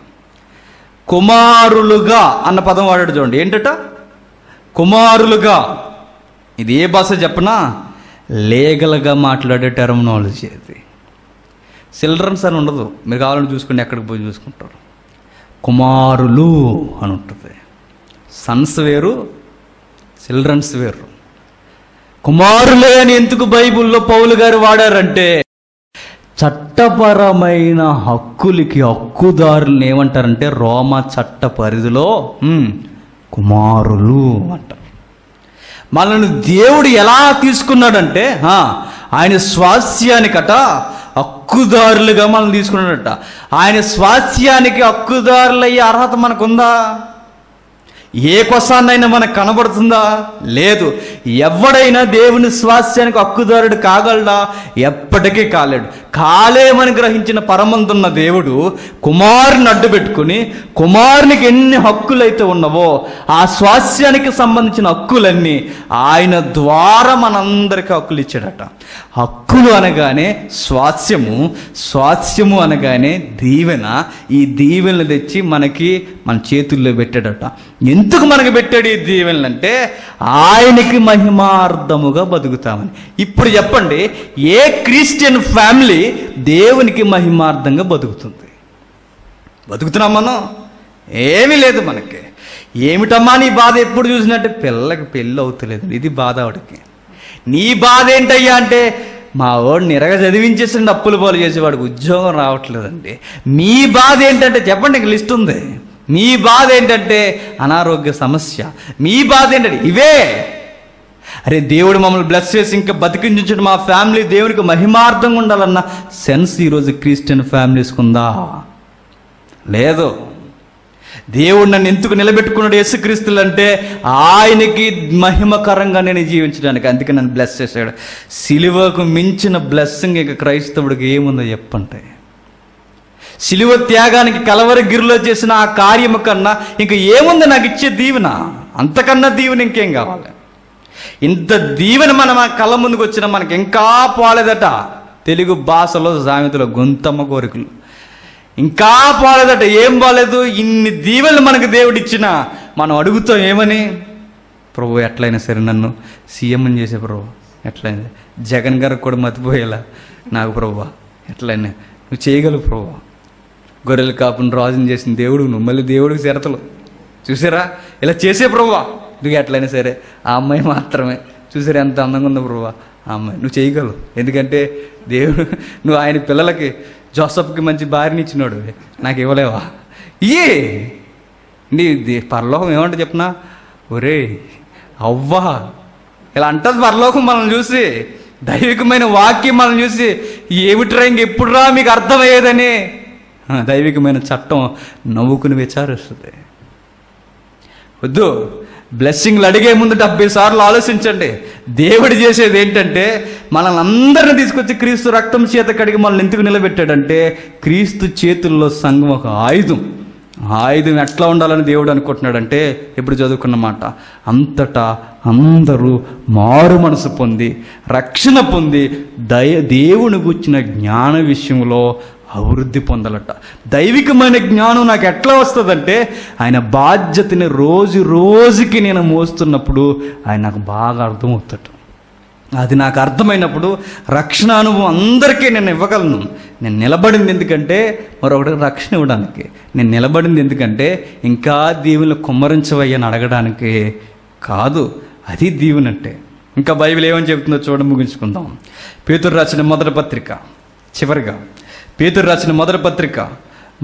కుమారులుగా అన్న పదం వాడాడు చూడండి. ఏంటట? కుమారులుగా. ఇది ఏ భాష చెప్పనా? లీగల్గా మాట్లాడే టెర్మినాలజీ అది. చిల్డ్రన్స్ అని ఉండదు, మీరు కావాలని చూసుకుంటే ఎక్కడికి పోయి చూసుకుంటారు. కుమారులు అని ఉంటుంది. సన్స్ వేరు, చిల్డ్రన్స్ వేరు. కుమారులే అని ఎందుకు బైబిల్లో పౌలు గారు వాడారంటే, చట్టపరమైన హక్కులకి హక్కుదారులను ఏమంటారంటే రోమా చట్ట పరిధిలో కుమారులు అంటారు. మనల్ని దేవుడు ఎలా తీసుకున్నాడంటే ఆయన స్వాస్యానికట హక్కుదారులుగా మనం తీసుకున్నాడట. ఆయన స్వాస్యానికి హక్కుదారులయ్యే అర్హత మనకుందా? ఏ కొసాన్నైనా మనకు కనబడుతుందా? లేదు. ఎవడైనా దేవుని స్వాస్యానికి హక్కుదారుడు కాగలడా? ఎప్పటికీ కాలేడు. కాలేమని గ్రహించిన పరమందున్న దేవుడు కుమారుని అడ్డు పెట్టుకుని, కుమారునికి ఎన్ని హక్కులైతే ఉన్నవో ఆ స్వాస్యానికి సంబంధించిన హక్కులన్నీ ఆయన ద్వారా మనందరికీ హక్కులు ఇచ్చాడట. హక్కులు అనగానే స్వాస్యము, స్వాస్యము అనగానే దీవెన. ఈ దీవెనలు తెచ్చి మనకి మన చేతుల్లో పెట్టాడట. ఎందుకు మనకు పెట్టాడు ఈ దీవెనలు అంటే, ఆయనకి మహిమార్థముగా బతుకుతామని. ఇప్పుడు చెప్పండి, ఏ క్రిస్టియన్ ఫ్యామిలీ దేవునికి మహిమార్థంగా బతుకుతుంది? బతుకుతున్నాం మనం? ఏమీ లేదు మనకి. ఏమిటమ్మా నీ బాధ? ఎప్పుడు చూసినట్టే పిల్లకి పెళ్ళి అవుతలేదు, ఇది బాధ. ఆవిడకి నీ బాధ ఏంటయ్యా అంటే, మా వాడు నిరగ చదివించేసి అప్పులు పాలు చేసేవాడికి ఉద్యోగం రావట్లేదండి. మీ బాధ ఏంటంటే చెప్పండి, ఇంక లిస్ట్ ఉంది. మీ బాధ ఏంటంటే అనారోగ్య సమస్య. మీ బాధ ఏంటంటే ఇవే. అరే దేవుడు మమ్మల్ని బ్లెస్ చేసి ఇంకా బతికించు, మా ఫ్యామిలీ దేవునికి మహిమార్థంగా ఉండాలన్న సెన్స్ ఈరోజు క్రిస్టియన్ ఫ్యామిలీస్కి ఉందా? లేదు. దేవుడు నన్ను ఎందుకు నిలబెట్టుకున్నాడు యేసుక్రీస్తులు అంటే, ఆయనకి మహిమకరంగా నేను జీవించడానికి. అందుకే నన్ను బ్లెస్ చేశాడు. సిలువకు మించిన బ్లెస్సింగ్ ఇక క్రైస్తవుడికి ఏముందో చెప్పంటే, సిలువ త్యాగానికి కలవరగిరిలో చేసిన ఆ కార్యము కన్నా ఇంకా ఏముంది నాకు ఇచ్చే దీవెన? అంతకన్నా దీవెన ఇంకేం కావాలి? ఇంత దీవెన మనం ఆ కళ్ళ ముందుకు వచ్చినా మనకి ఇంకా పోలేదట. తెలుగు భాషలో సామెతలో గొంతమ్మ కోరికలు. ఇంకా పోలేదట. ఏం బాలేదు? ఇన్ని దీవెనలు మనకు దేవుడు ఇచ్చినా మనం అడుగుతాం ఏమని? ప్రభు ఎట్లయినా సరే నన్ను సీఎంని చేసే ప్రభు, ఎట్లయినా జగన్ గారికి కూడా మతిపోయేలా నాకు ప్రభు ఎట్లయినా నువ్వు చేయగలవు ప్రభు. గొర్రెల కాపుని రాజుని చేసిన దేవుడు నువ్వు, మళ్ళీ దేవుడికి షరతులు చూసారా? ఇలా చేసే ప్రభువా, నువ్వు ఎట్లయినా సరే ఆ అమ్మాయి మాత్రమే, చూసారా ఎంత అందంగా ఉందో ప్రభువా ఆ అమ్మాయి, నువ్వు చేయగలవు. ఎందుకంటే దేవుడు నువ్వు ఆయన పిల్లలకి జోసఫ్కి మంచి భార్యని ఇచ్చినాడు, నాకు ఇవ్వలేవా? నీ పరలోకం ఏమంటే చెప్పనా? ఒరే అవ్వా ఇలా అంటది పరలోకం మనల్ని చూసి. దైవికమైన వాక్యం మనల్ని చూసి ఏమిట్రా ఇంకెప్పుడురా మీకు అర్థమయ్యేదని దైవికమైన చట్టం నవ్వుకుని విచారిస్తుంది. వద్దు, బ్లెస్సింగ్లు అడిగే ముందు 70 సార్లు ఆలోచించండి. దేవుడు చేసేది ఏంటంటే మనల్ని అందరిని తీసుకొచ్చి క్రీస్తు రక్తం చేత కడిగి మనల్ని ఎందుకు నిలబెట్టాడంటే, క్రీస్తు చేతుల్లో సంఘం ఒక ఆయుధం. ఆయుధం ఎట్లా ఉండాలని దేవుడు అనుకుంటున్నాడంటే, ఎప్పుడు చదువుకున్న మాట, అంతటా అందరూ మారు మనసు పొంది రక్షణ పొంది దేవుని గుర్చిన జ్ఞాన విషయంలో అభివృద్ధి పొందాలట. దైవికమైన జ్ఞానం నాకు ఎట్లా వస్తుందంటే, ఆయన బాధ్యతని రోజు రోజుకి నేను మోస్తున్నప్పుడు ఆయన నాకు బాగా అర్థమవుతాడు. అది నాకు అర్థమైనప్పుడు రక్షణ అనుభవం అందరికీ నేను ఇవ్వగలను. నేను నిలబడింది ఎందుకంటే మరొకటి రక్షణ ఇవ్వడానికి. నేను నిలబడింది ఎందుకంటే ఇంకా దీవులను కుమ్మరించవయ్యని అడగడానికి కాదు. అది దీవునంటే. ఇంకా బైబిల్ ఏమని చెబుతుందో చూడండి, ముగించుకుందాం. పేతురు రాసిన మొదటి పత్రిక, చివరిగా పేతురు రాసిన మొదటి పత్రిక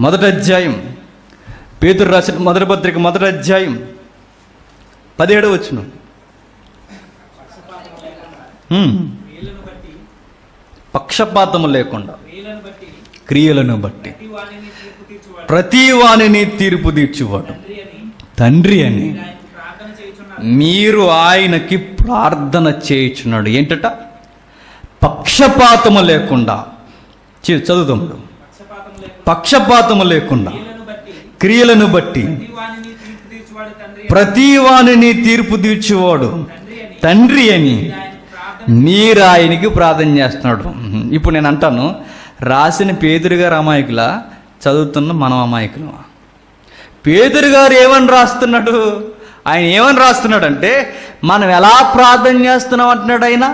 1వ అధ్యాయం, పేతురు రాసిన మొదటి పత్రిక 1వ అధ్యాయం 17వ వచనం. పక్షపాతము లేకుండా క్రియలను బట్టి ప్రతి వానిని తీర్పు తీర్చువాడు తండ్రి అని మీరు ఆయనకి ప్రార్థన చేయుచున్నాడు. ఏంటట? పక్షపాతము లేకుండా. చదువుతాము. పక్షపాతము లేకుండా క్రియలను బట్టి ప్రతి వానిని తీర్పు తీర్చువాడు తండ్రి అని నీ రాయినికి ప్రార్థన చేస్తున్నాడు. ఇప్పుడు నేను అంటాను, రాసిన పేతురు గారు అమాయకులా, చదువుతున్న మనం అమాయకులు? పేతురు గారు ఏమని రాస్తున్నాడు? ఆయన ఏమని రాస్తున్నాడంటే, మనం ఎలా ప్రార్థన చేస్తున్నాం అంటున్నాడు ఆయన.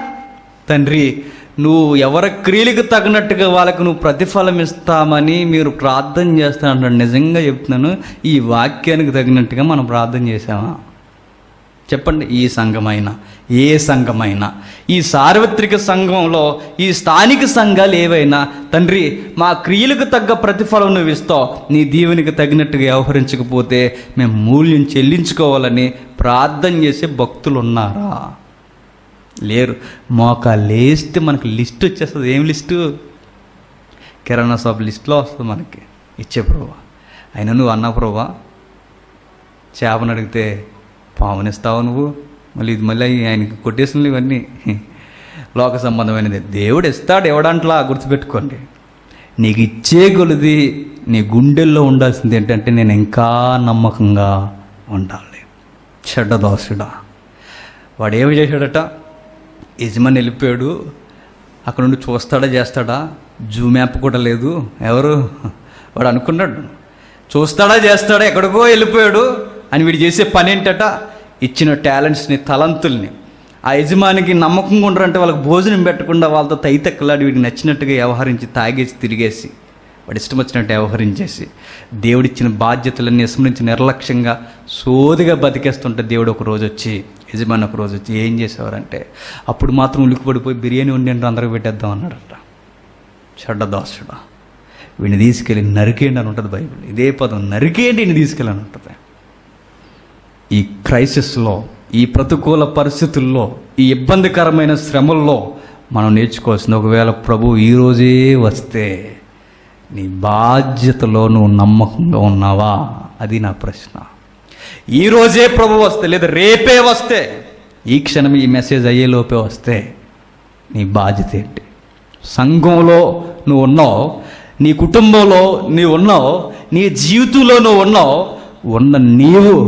తండ్రి, నువ్వు ఎవరి క్రియలకు తగినట్టుగా వాళ్ళకు నువ్వు ప్రతిఫలం ఇస్తామని మీరు ప్రార్థన చేస్తానంటాడు. నిజంగా చెప్తున్నాను, ఈ వాక్యానికి తగినట్టుగా మనం ప్రార్థన చేసామా? చెప్పండి. ఈ సంఘమైనా, ఏ సంఘమైనా, ఈ సార్వత్రిక సంఘంలో ఈ స్థానిక సంఘాలు ఏవైనా, తండ్రి మా క్రియలకు తగ్గ ప్రతిఫలం నువ్వు ఇస్తావు, నీ దీవెనికి తగినట్టుగా వ్యవహరించకపోతే మేము మూల్యం చెల్లించుకోవాలని ప్రార్థన చేసే భక్తులు ఉన్నారా? లేరు. మోకాలేస్తే మనకు లిస్ట్ వచ్చేస్తుంది. ఏం లిస్టు? కిరాణా షాప్ లిస్టులో వస్తుంది మనకి. ఇచ్చే ప్రభా, అయినా నువ్వు అన్నా ప్రభా, చేపను అడిగితే పామునిస్తావు నువ్వు, మళ్ళీ ఆయనకి కొట్టేసినవి ఇవన్నీ లోక సంబంధమైనది. దేవుడు ఇస్తాడు, ఎవడంట్లా గుర్తుపెట్టుకోండి. నీకు ఇచ్చే కొలది నీ గుండెల్లో ఉండాల్సింది ఏంటంటే, నేను ఇంకా నమ్మకంగా ఉండాలి. చెడ్డ దోసుడా వాడు ఏమి చేశాడట? యజమాని వెళ్ళిపోయాడు, అక్కడ నుండి చూస్తాడా చేస్తాడా? జూమ్ మ్యాప్ కూడా లేదు. ఎవరు వాడు అనుకున్నాడు, చూస్తాడా చేస్తాడా, ఎక్కడికో వెళ్ళిపోయాడు అని. వీడు చేసే పని ఏంటట? ఇచ్చిన టాలెంట్స్ని, తలంతుల్ని ఆ యజమానికి నమ్మకంగా ఉండరంటే వాళ్ళకి భోజనం పెట్టకుండా వాళ్ళతో తైతెక్కలాడి వీడికి నచ్చినట్టుగా వ్యవహరించి, తాగేసి తిరిగేసి, వాడు ఇష్టం వచ్చినట్టు వ్యవహరించేసి, దేవుడిచ్చిన బాధ్యతలన్నీ విస్మరించి నిర్లక్ష్యంగా సోదిగా బతికేస్తుంటే, దేవుడు ఒక రోజు వచ్చి, యజమాని ఒక రోజు వచ్చి ఏం చేసేవారంటే, అప్పుడు మాత్రం ఉలికిపడిపోయి బిర్యానీ వండి అందరికి పెట్టేద్దాం అన్నాడట. చెడ్డ దోసుడా, వీడిని తీసుకెళ్ళి నరికేయండి అని ఉంటుంది బైబిల్. ఇదే పదం, నరికేయండి, ఈయన తీసుకెళ్ళని ఉంటుంది. ఈ క్రైసిస్లో, ఈ ప్రతికూల పరిస్థితుల్లో, ఈ ఇబ్బందికరమైన శ్రమల్లో మనం నేర్చుకోవాల్సింది, ఒకవేళ ప్రభు ఈరోజే వస్తే నీ బాధ్యతలో నువ్వు నమ్మకంగా ఉన్నావా? అది నా ప్రశ్న. ఈరోజే ప్రభు వస్తే, లేదా రేపే వస్తే, ఈ క్షణం ఈ మెసేజ్ అయ్యేలోపే వస్తే నీ బాధ్యత ఏంటి? సంఘంలో నువ్వు ఉన్నావు, నీ కుటుంబంలో నీవు ఉన్నావు, నీ జీవితంలో నువ్వు ఉన్నావు. ఉన్న నీవు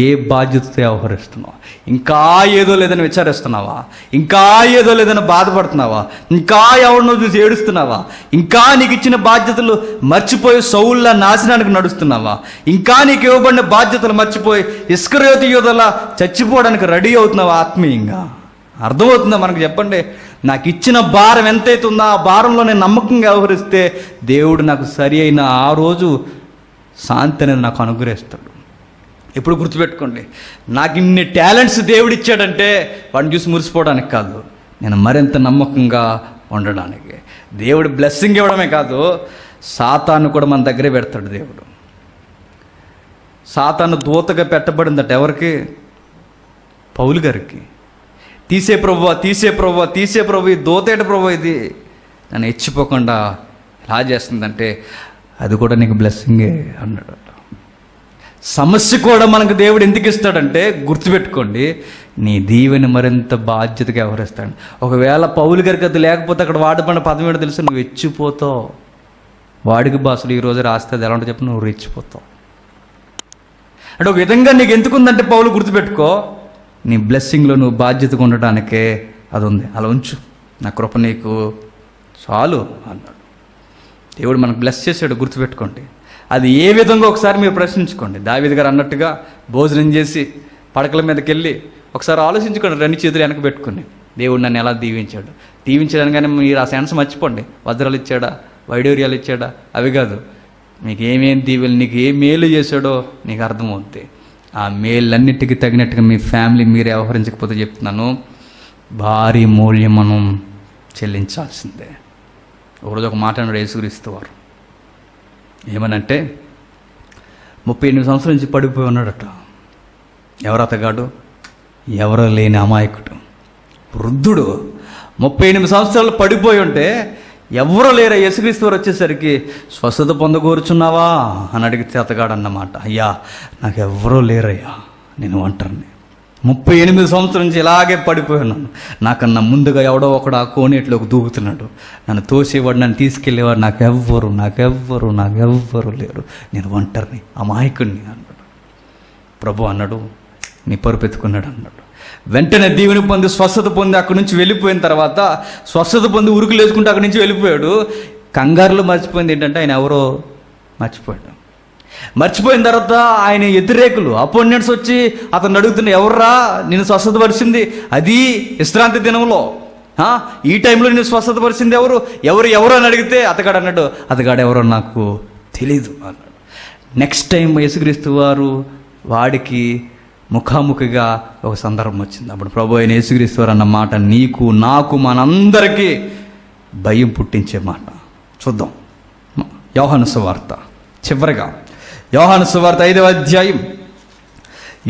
ఏ బాధ్యతతో వ్యవహరిస్తున్నావు? ఇంకా ఏదో లేదని విచారిస్తున్నావా? ఇంకా ఏదో లేదని బాధపడుతున్నావా? ఇంకా ఎవరినో చూసి ఏడుస్తున్నావా? ఇంకా నీకు ఇచ్చిన బాధ్యతలు మర్చిపోయి సౌళ్ళ నాశనానికి నడుస్తున్నావా? ఇంకా నీకు ఇవ్వబడిన బాధ్యతలు మర్చిపోయి ఇస్కరియోతు యూదలా చచ్చిపోవడానికి రెడీ అవుతున్నావా? ఆత్మీయంగా అర్థమవుతుందా మనకు? చెప్పండి. నాకు ఇచ్చిన భారం ఎంతైతే ఉందో ఆ భారంలో నేను నమ్మకంగా వ్యవహరిస్తే దేవుడు నాకు సరి అయిన ఆ రోజు శాంతి అనేది నాకు అనుగ్రహిస్తాడు. ఎప్పుడు గుర్తుపెట్టుకోండి, నాకు ఇన్ని టాలెంట్స్ దేవుడు ఇచ్చాడంటే వాడిని చూసి మురిసిపోవడానికి కాదు, నేను మరింత నమ్మకంగా ఉండడానికి. దేవుడు బ్లెస్సింగ్ ఇవ్వడమే కాదు, సాతాను కూడా మన దగ్గరే పెడతాడు దేవుడు. సాతాను దూతగా పెట్టబడిందట ఎవరికి? పౌలు గారికి. తీసే ప్రభువా, తీసే ప్రభువా, తీసే ప్రభు, ఈ దూతేట ప్రభు, ఇది నన్ను హెచ్చిపోకుండా ఎలా చేస్తుందంటే అది కూడా నీకు బ్లెస్సింగే అన్నాడు. సమస్య కూడా మనకు దేవుడు ఎందుకు ఇస్తాడంటే, గుర్తుపెట్టుకోండి, నీ దీవెని మరింత బాధ్యతగా వ్యవహరిస్తాడు. ఒకవేళ పౌలు గారికి అది లేకపోతే అక్కడ వాడబడిన పదం ఏంటో తెలుసు, నువ్వు రెచ్చిపోతావు. వాడికి బాసుడు ఈరోజు రాస్తే అది ఎలా ఉంటే చెప్పి, నువ్వు రెచ్చిపోతావు. అంటే ఒక విధంగా నీకు ఎందుకుందంటే పౌలు గుర్తుపెట్టుకో, నీ బ్లెస్సింగ్లో నువ్వు బాధ్యతగా ఉండటానికే అది ఉంది. అలా ఉంచు, నా కృప నీకు చాలు అన్నాడు దేవుడు. మనకు బ్లెస్ చేసాడు, గుర్తుపెట్టుకోండి. అది ఏ విధంగా ఒకసారి మీరు ప్రశ్నించుకోండి. దావీదు గారు అన్నట్టుగా భోజనం చేసి పడకల మీదకి వెళ్ళి ఒకసారి ఆలోచించుకోండి, రెండు చేతులు వెనక పెట్టుకుని, దేవుడు నన్ను ఎలా దీవించాడు. దీవించడానికి కానీ మీరు ఆ సెన్స్ మర్చిపోండి. వజ్రాలు ఇచ్చాడా, వైడూర్యాలు ఇచ్చాడా, అవి కాదు. మీకు ఏమేం దీవెలు, నీకు ఏ మేలు చేశాడో నీకు అర్థమవుద్ది. ఆ మేలన్నిటికీ తగినట్టుగా మీ ఫ్యామిలీ మీరు వ్యవహరించకపోతే చెప్తున్నాను, భారీ మూల్యం మనం చెల్లించాల్సిందే. ఒకరోజు ఒక మాట అన్నాడు యేసుక్రీస్తు వారు. ఏమనంటే 38 సంవత్సరాల నుంచి పడిపోయి ఉన్నాడట. ఎవరు అతగాడు? ఎవరో లేని అమాయకుడు, వృద్ధుడు. 38 సంవత్సరాలు పడిపోయి ఉంటే ఎవరో లేరా. యేసుక్రీస్తు వారు వచ్చేసరికి స్వస్థత పొందగోరుచున్నావా అని అడిగితే అతగాడు అన్నమాట, అయ్యా నాకెవ్వరూ లేరయ్యా, నేను ఒంటరిని. 38 సంవత్సరం నుంచి ఇలాగే పడిపోయి ఉన్నాను. నాకన్నా ముందుగా ఎవడో ఒకడు ఆ కోనేటిలోకి దూకుతున్నాడు, నన్ను తోసేవాడు, నన్ను తీసుకెళ్ళేవాడు నాకెవ్వరు లేరు, నేను ఒంటరిని, అమాయకుడిని అన్నాడు. ప్రభు అన్నాడు, నీ పరుపెత్తుకున్నాడు అన్నాడు. వెంటనే దీవెని పొంది స్వస్థత పొంది అక్కడి నుంచి వెళ్ళిపోయిన తర్వాత స్వస్థత పొంది ఉరుకులు వేసుకుంటూ అక్కడి నుంచి వెళ్ళిపోయాడు. కంగారులో మర్చిపోయింది ఏంటంటే ఆయన ఎవరో మర్చిపోయాడు. మర్చిపోయిన తర్వాత ఆయన వ్యతిరేకులు అపోనెంట్స్ వచ్చి అతను అడుగుతున్న, ఎవర్రా నేను స్వస్థతపరిచింది, అది విశ్రాంతి దినంలో, ఈ టైంలో నేను స్వస్థతపరిచింది ఎవరు ఎవరు అని అడిగితే అతగాడు అన్నాడు, అతగాడు ఎవరో నాకు తెలీదు అన్నాడు. నెక్స్ట్ టైం యేసుక్రీస్తు వారు వాడికి ముఖాముఖిగా ఒక సందర్భం వచ్చింది. అప్పుడు ప్రభు అయిన యేసుక్రీస్తు వారు అన్న మాట నీకు నాకు మనందరికీ భయం పుట్టించే మాట. చూద్దాం యోహాను సువార్త, చివరిగా యోహాను సువార్త 5వ అధ్యాయం,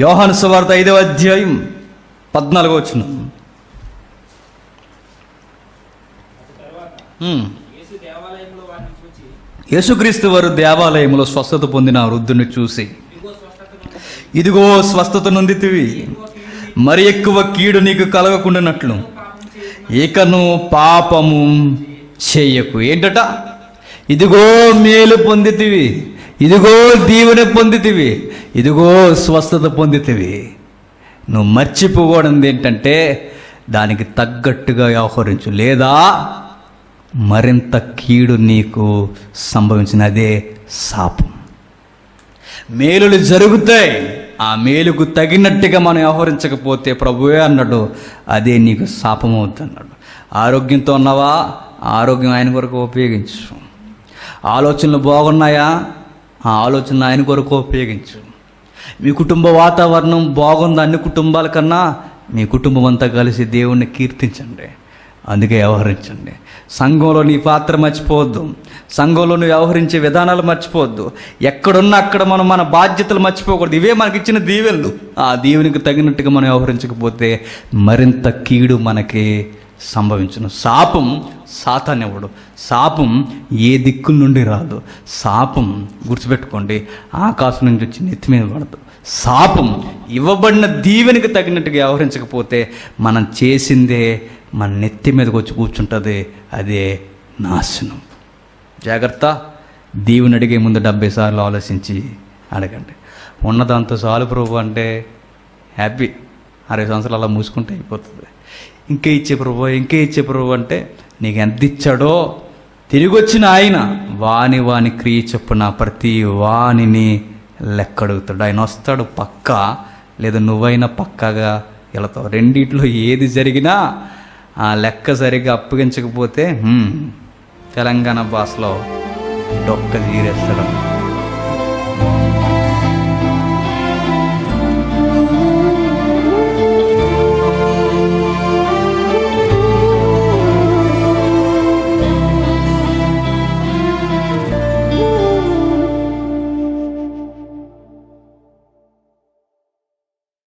యోహాను సువార్త 5వ అధ్యాయం 14వ వచనం. యేసుక్రీస్తు వారు దేవాలయంలో స్వస్థత పొందిన వృద్ధుని చూసి, ఇదిగో స్వస్థత నొందితివి, మరి ఎక్కువ కీడు నీకు కలగకుండానట్లు ఇకను పాపము చేయకు. ఏంటట? ఇదిగో మేలు పొందితివి, ఇదిగో దీవెన పొందితివి, ఇదిగో స్వస్థత పొందితివి. నువ్వు మర్చిపోకూడదు ఏంటంటే దానికి తగ్గట్టుగా వ్యవహరించు, లేదా మరింత కీడు నీకు సంభవించిన అదే శాపం. మేలులు జరుగుతాయి, ఆ మేలుకు తగినట్టుగా మనం వ్యవహరించకపోతే ప్రభువే అన్నాడు అదే నీకు శాపం అవుతుంది అన్నాడు. ఆరోగ్యంతో ఉన్నావా? ఆరోగ్యం ఆయన కొరకు ఉపయోగించు. ఆలోచనలు బాగున్నాయా? ఆ ఆలోచనలు ఆయన కొరకు ఉపయోగించు. మీ కుటుంబ వాతావరణం బాగుంది అన్ని కుటుంబాల కన్నా, మీ కుటుంబం అంతా కలిసి దేవుణ్ణి కీర్తించండి, అందుకే వ్యవహరించండి. సంఘంలో నీ పాత్ర మర్చిపోవద్దు, సంఘంలో నువ్వు వ్యవహరించే విధానాలు మర్చిపోవద్దు. ఎక్కడున్నా అక్కడ మనం మన బాధ్యతలు మర్చిపోకూడదు. ఇవే మనకి ఇచ్చిన దీవెనలు. ఆ దీవెనికి తగినట్టుగా మనం వ్యవహరించకపోతే మరింత కీడు మనకి సంభవించును. శాపం సాతానివ్వడు, శాపం ఏ దిక్కుల నుండి రాదు. శాపం గుర్తుపెట్టుకోండి, ఆకాశం నుంచి వచ్చి నెత్తి మీద పడదు. శాపం ఇవ్వబడిన దీవెనికి తగినట్టుగా వ్యవహరించకపోతే మనం చేసిందే మన నెత్తి మీదకి వచ్చి కూర్చుంటుంది, అదే నాశనం. జాగ్రత్త. దీవెని అడిగే ముందు 70 సార్లు ఆలోచించి అడగండి. ఉన్నదంతా చాలు ప్రభు అంటే హ్యాపీ, 60 సంవత్సరాలు అలా మూసుకుంటే అయిపోతుంది. ఇంకే ఇచ్చే ప్రభు అంటే నీకు ఎంత ఇచ్చాడో తిరిగి వచ్చిన ఆయన వాని క్రియ చొప్పున ప్రతి వానిని లెక్కడుగుతాడు. ఆయన వస్తాడు పక్కా, లేదా నువ్వైనా పక్కాగా వెళతావు. రెండిట్లో ఏది జరిగినా ఆ లెక్క సరిగ్గా అప్పగించకపోతే తెలంగాణ భాషలో డొక్క తీరేస్తాడు.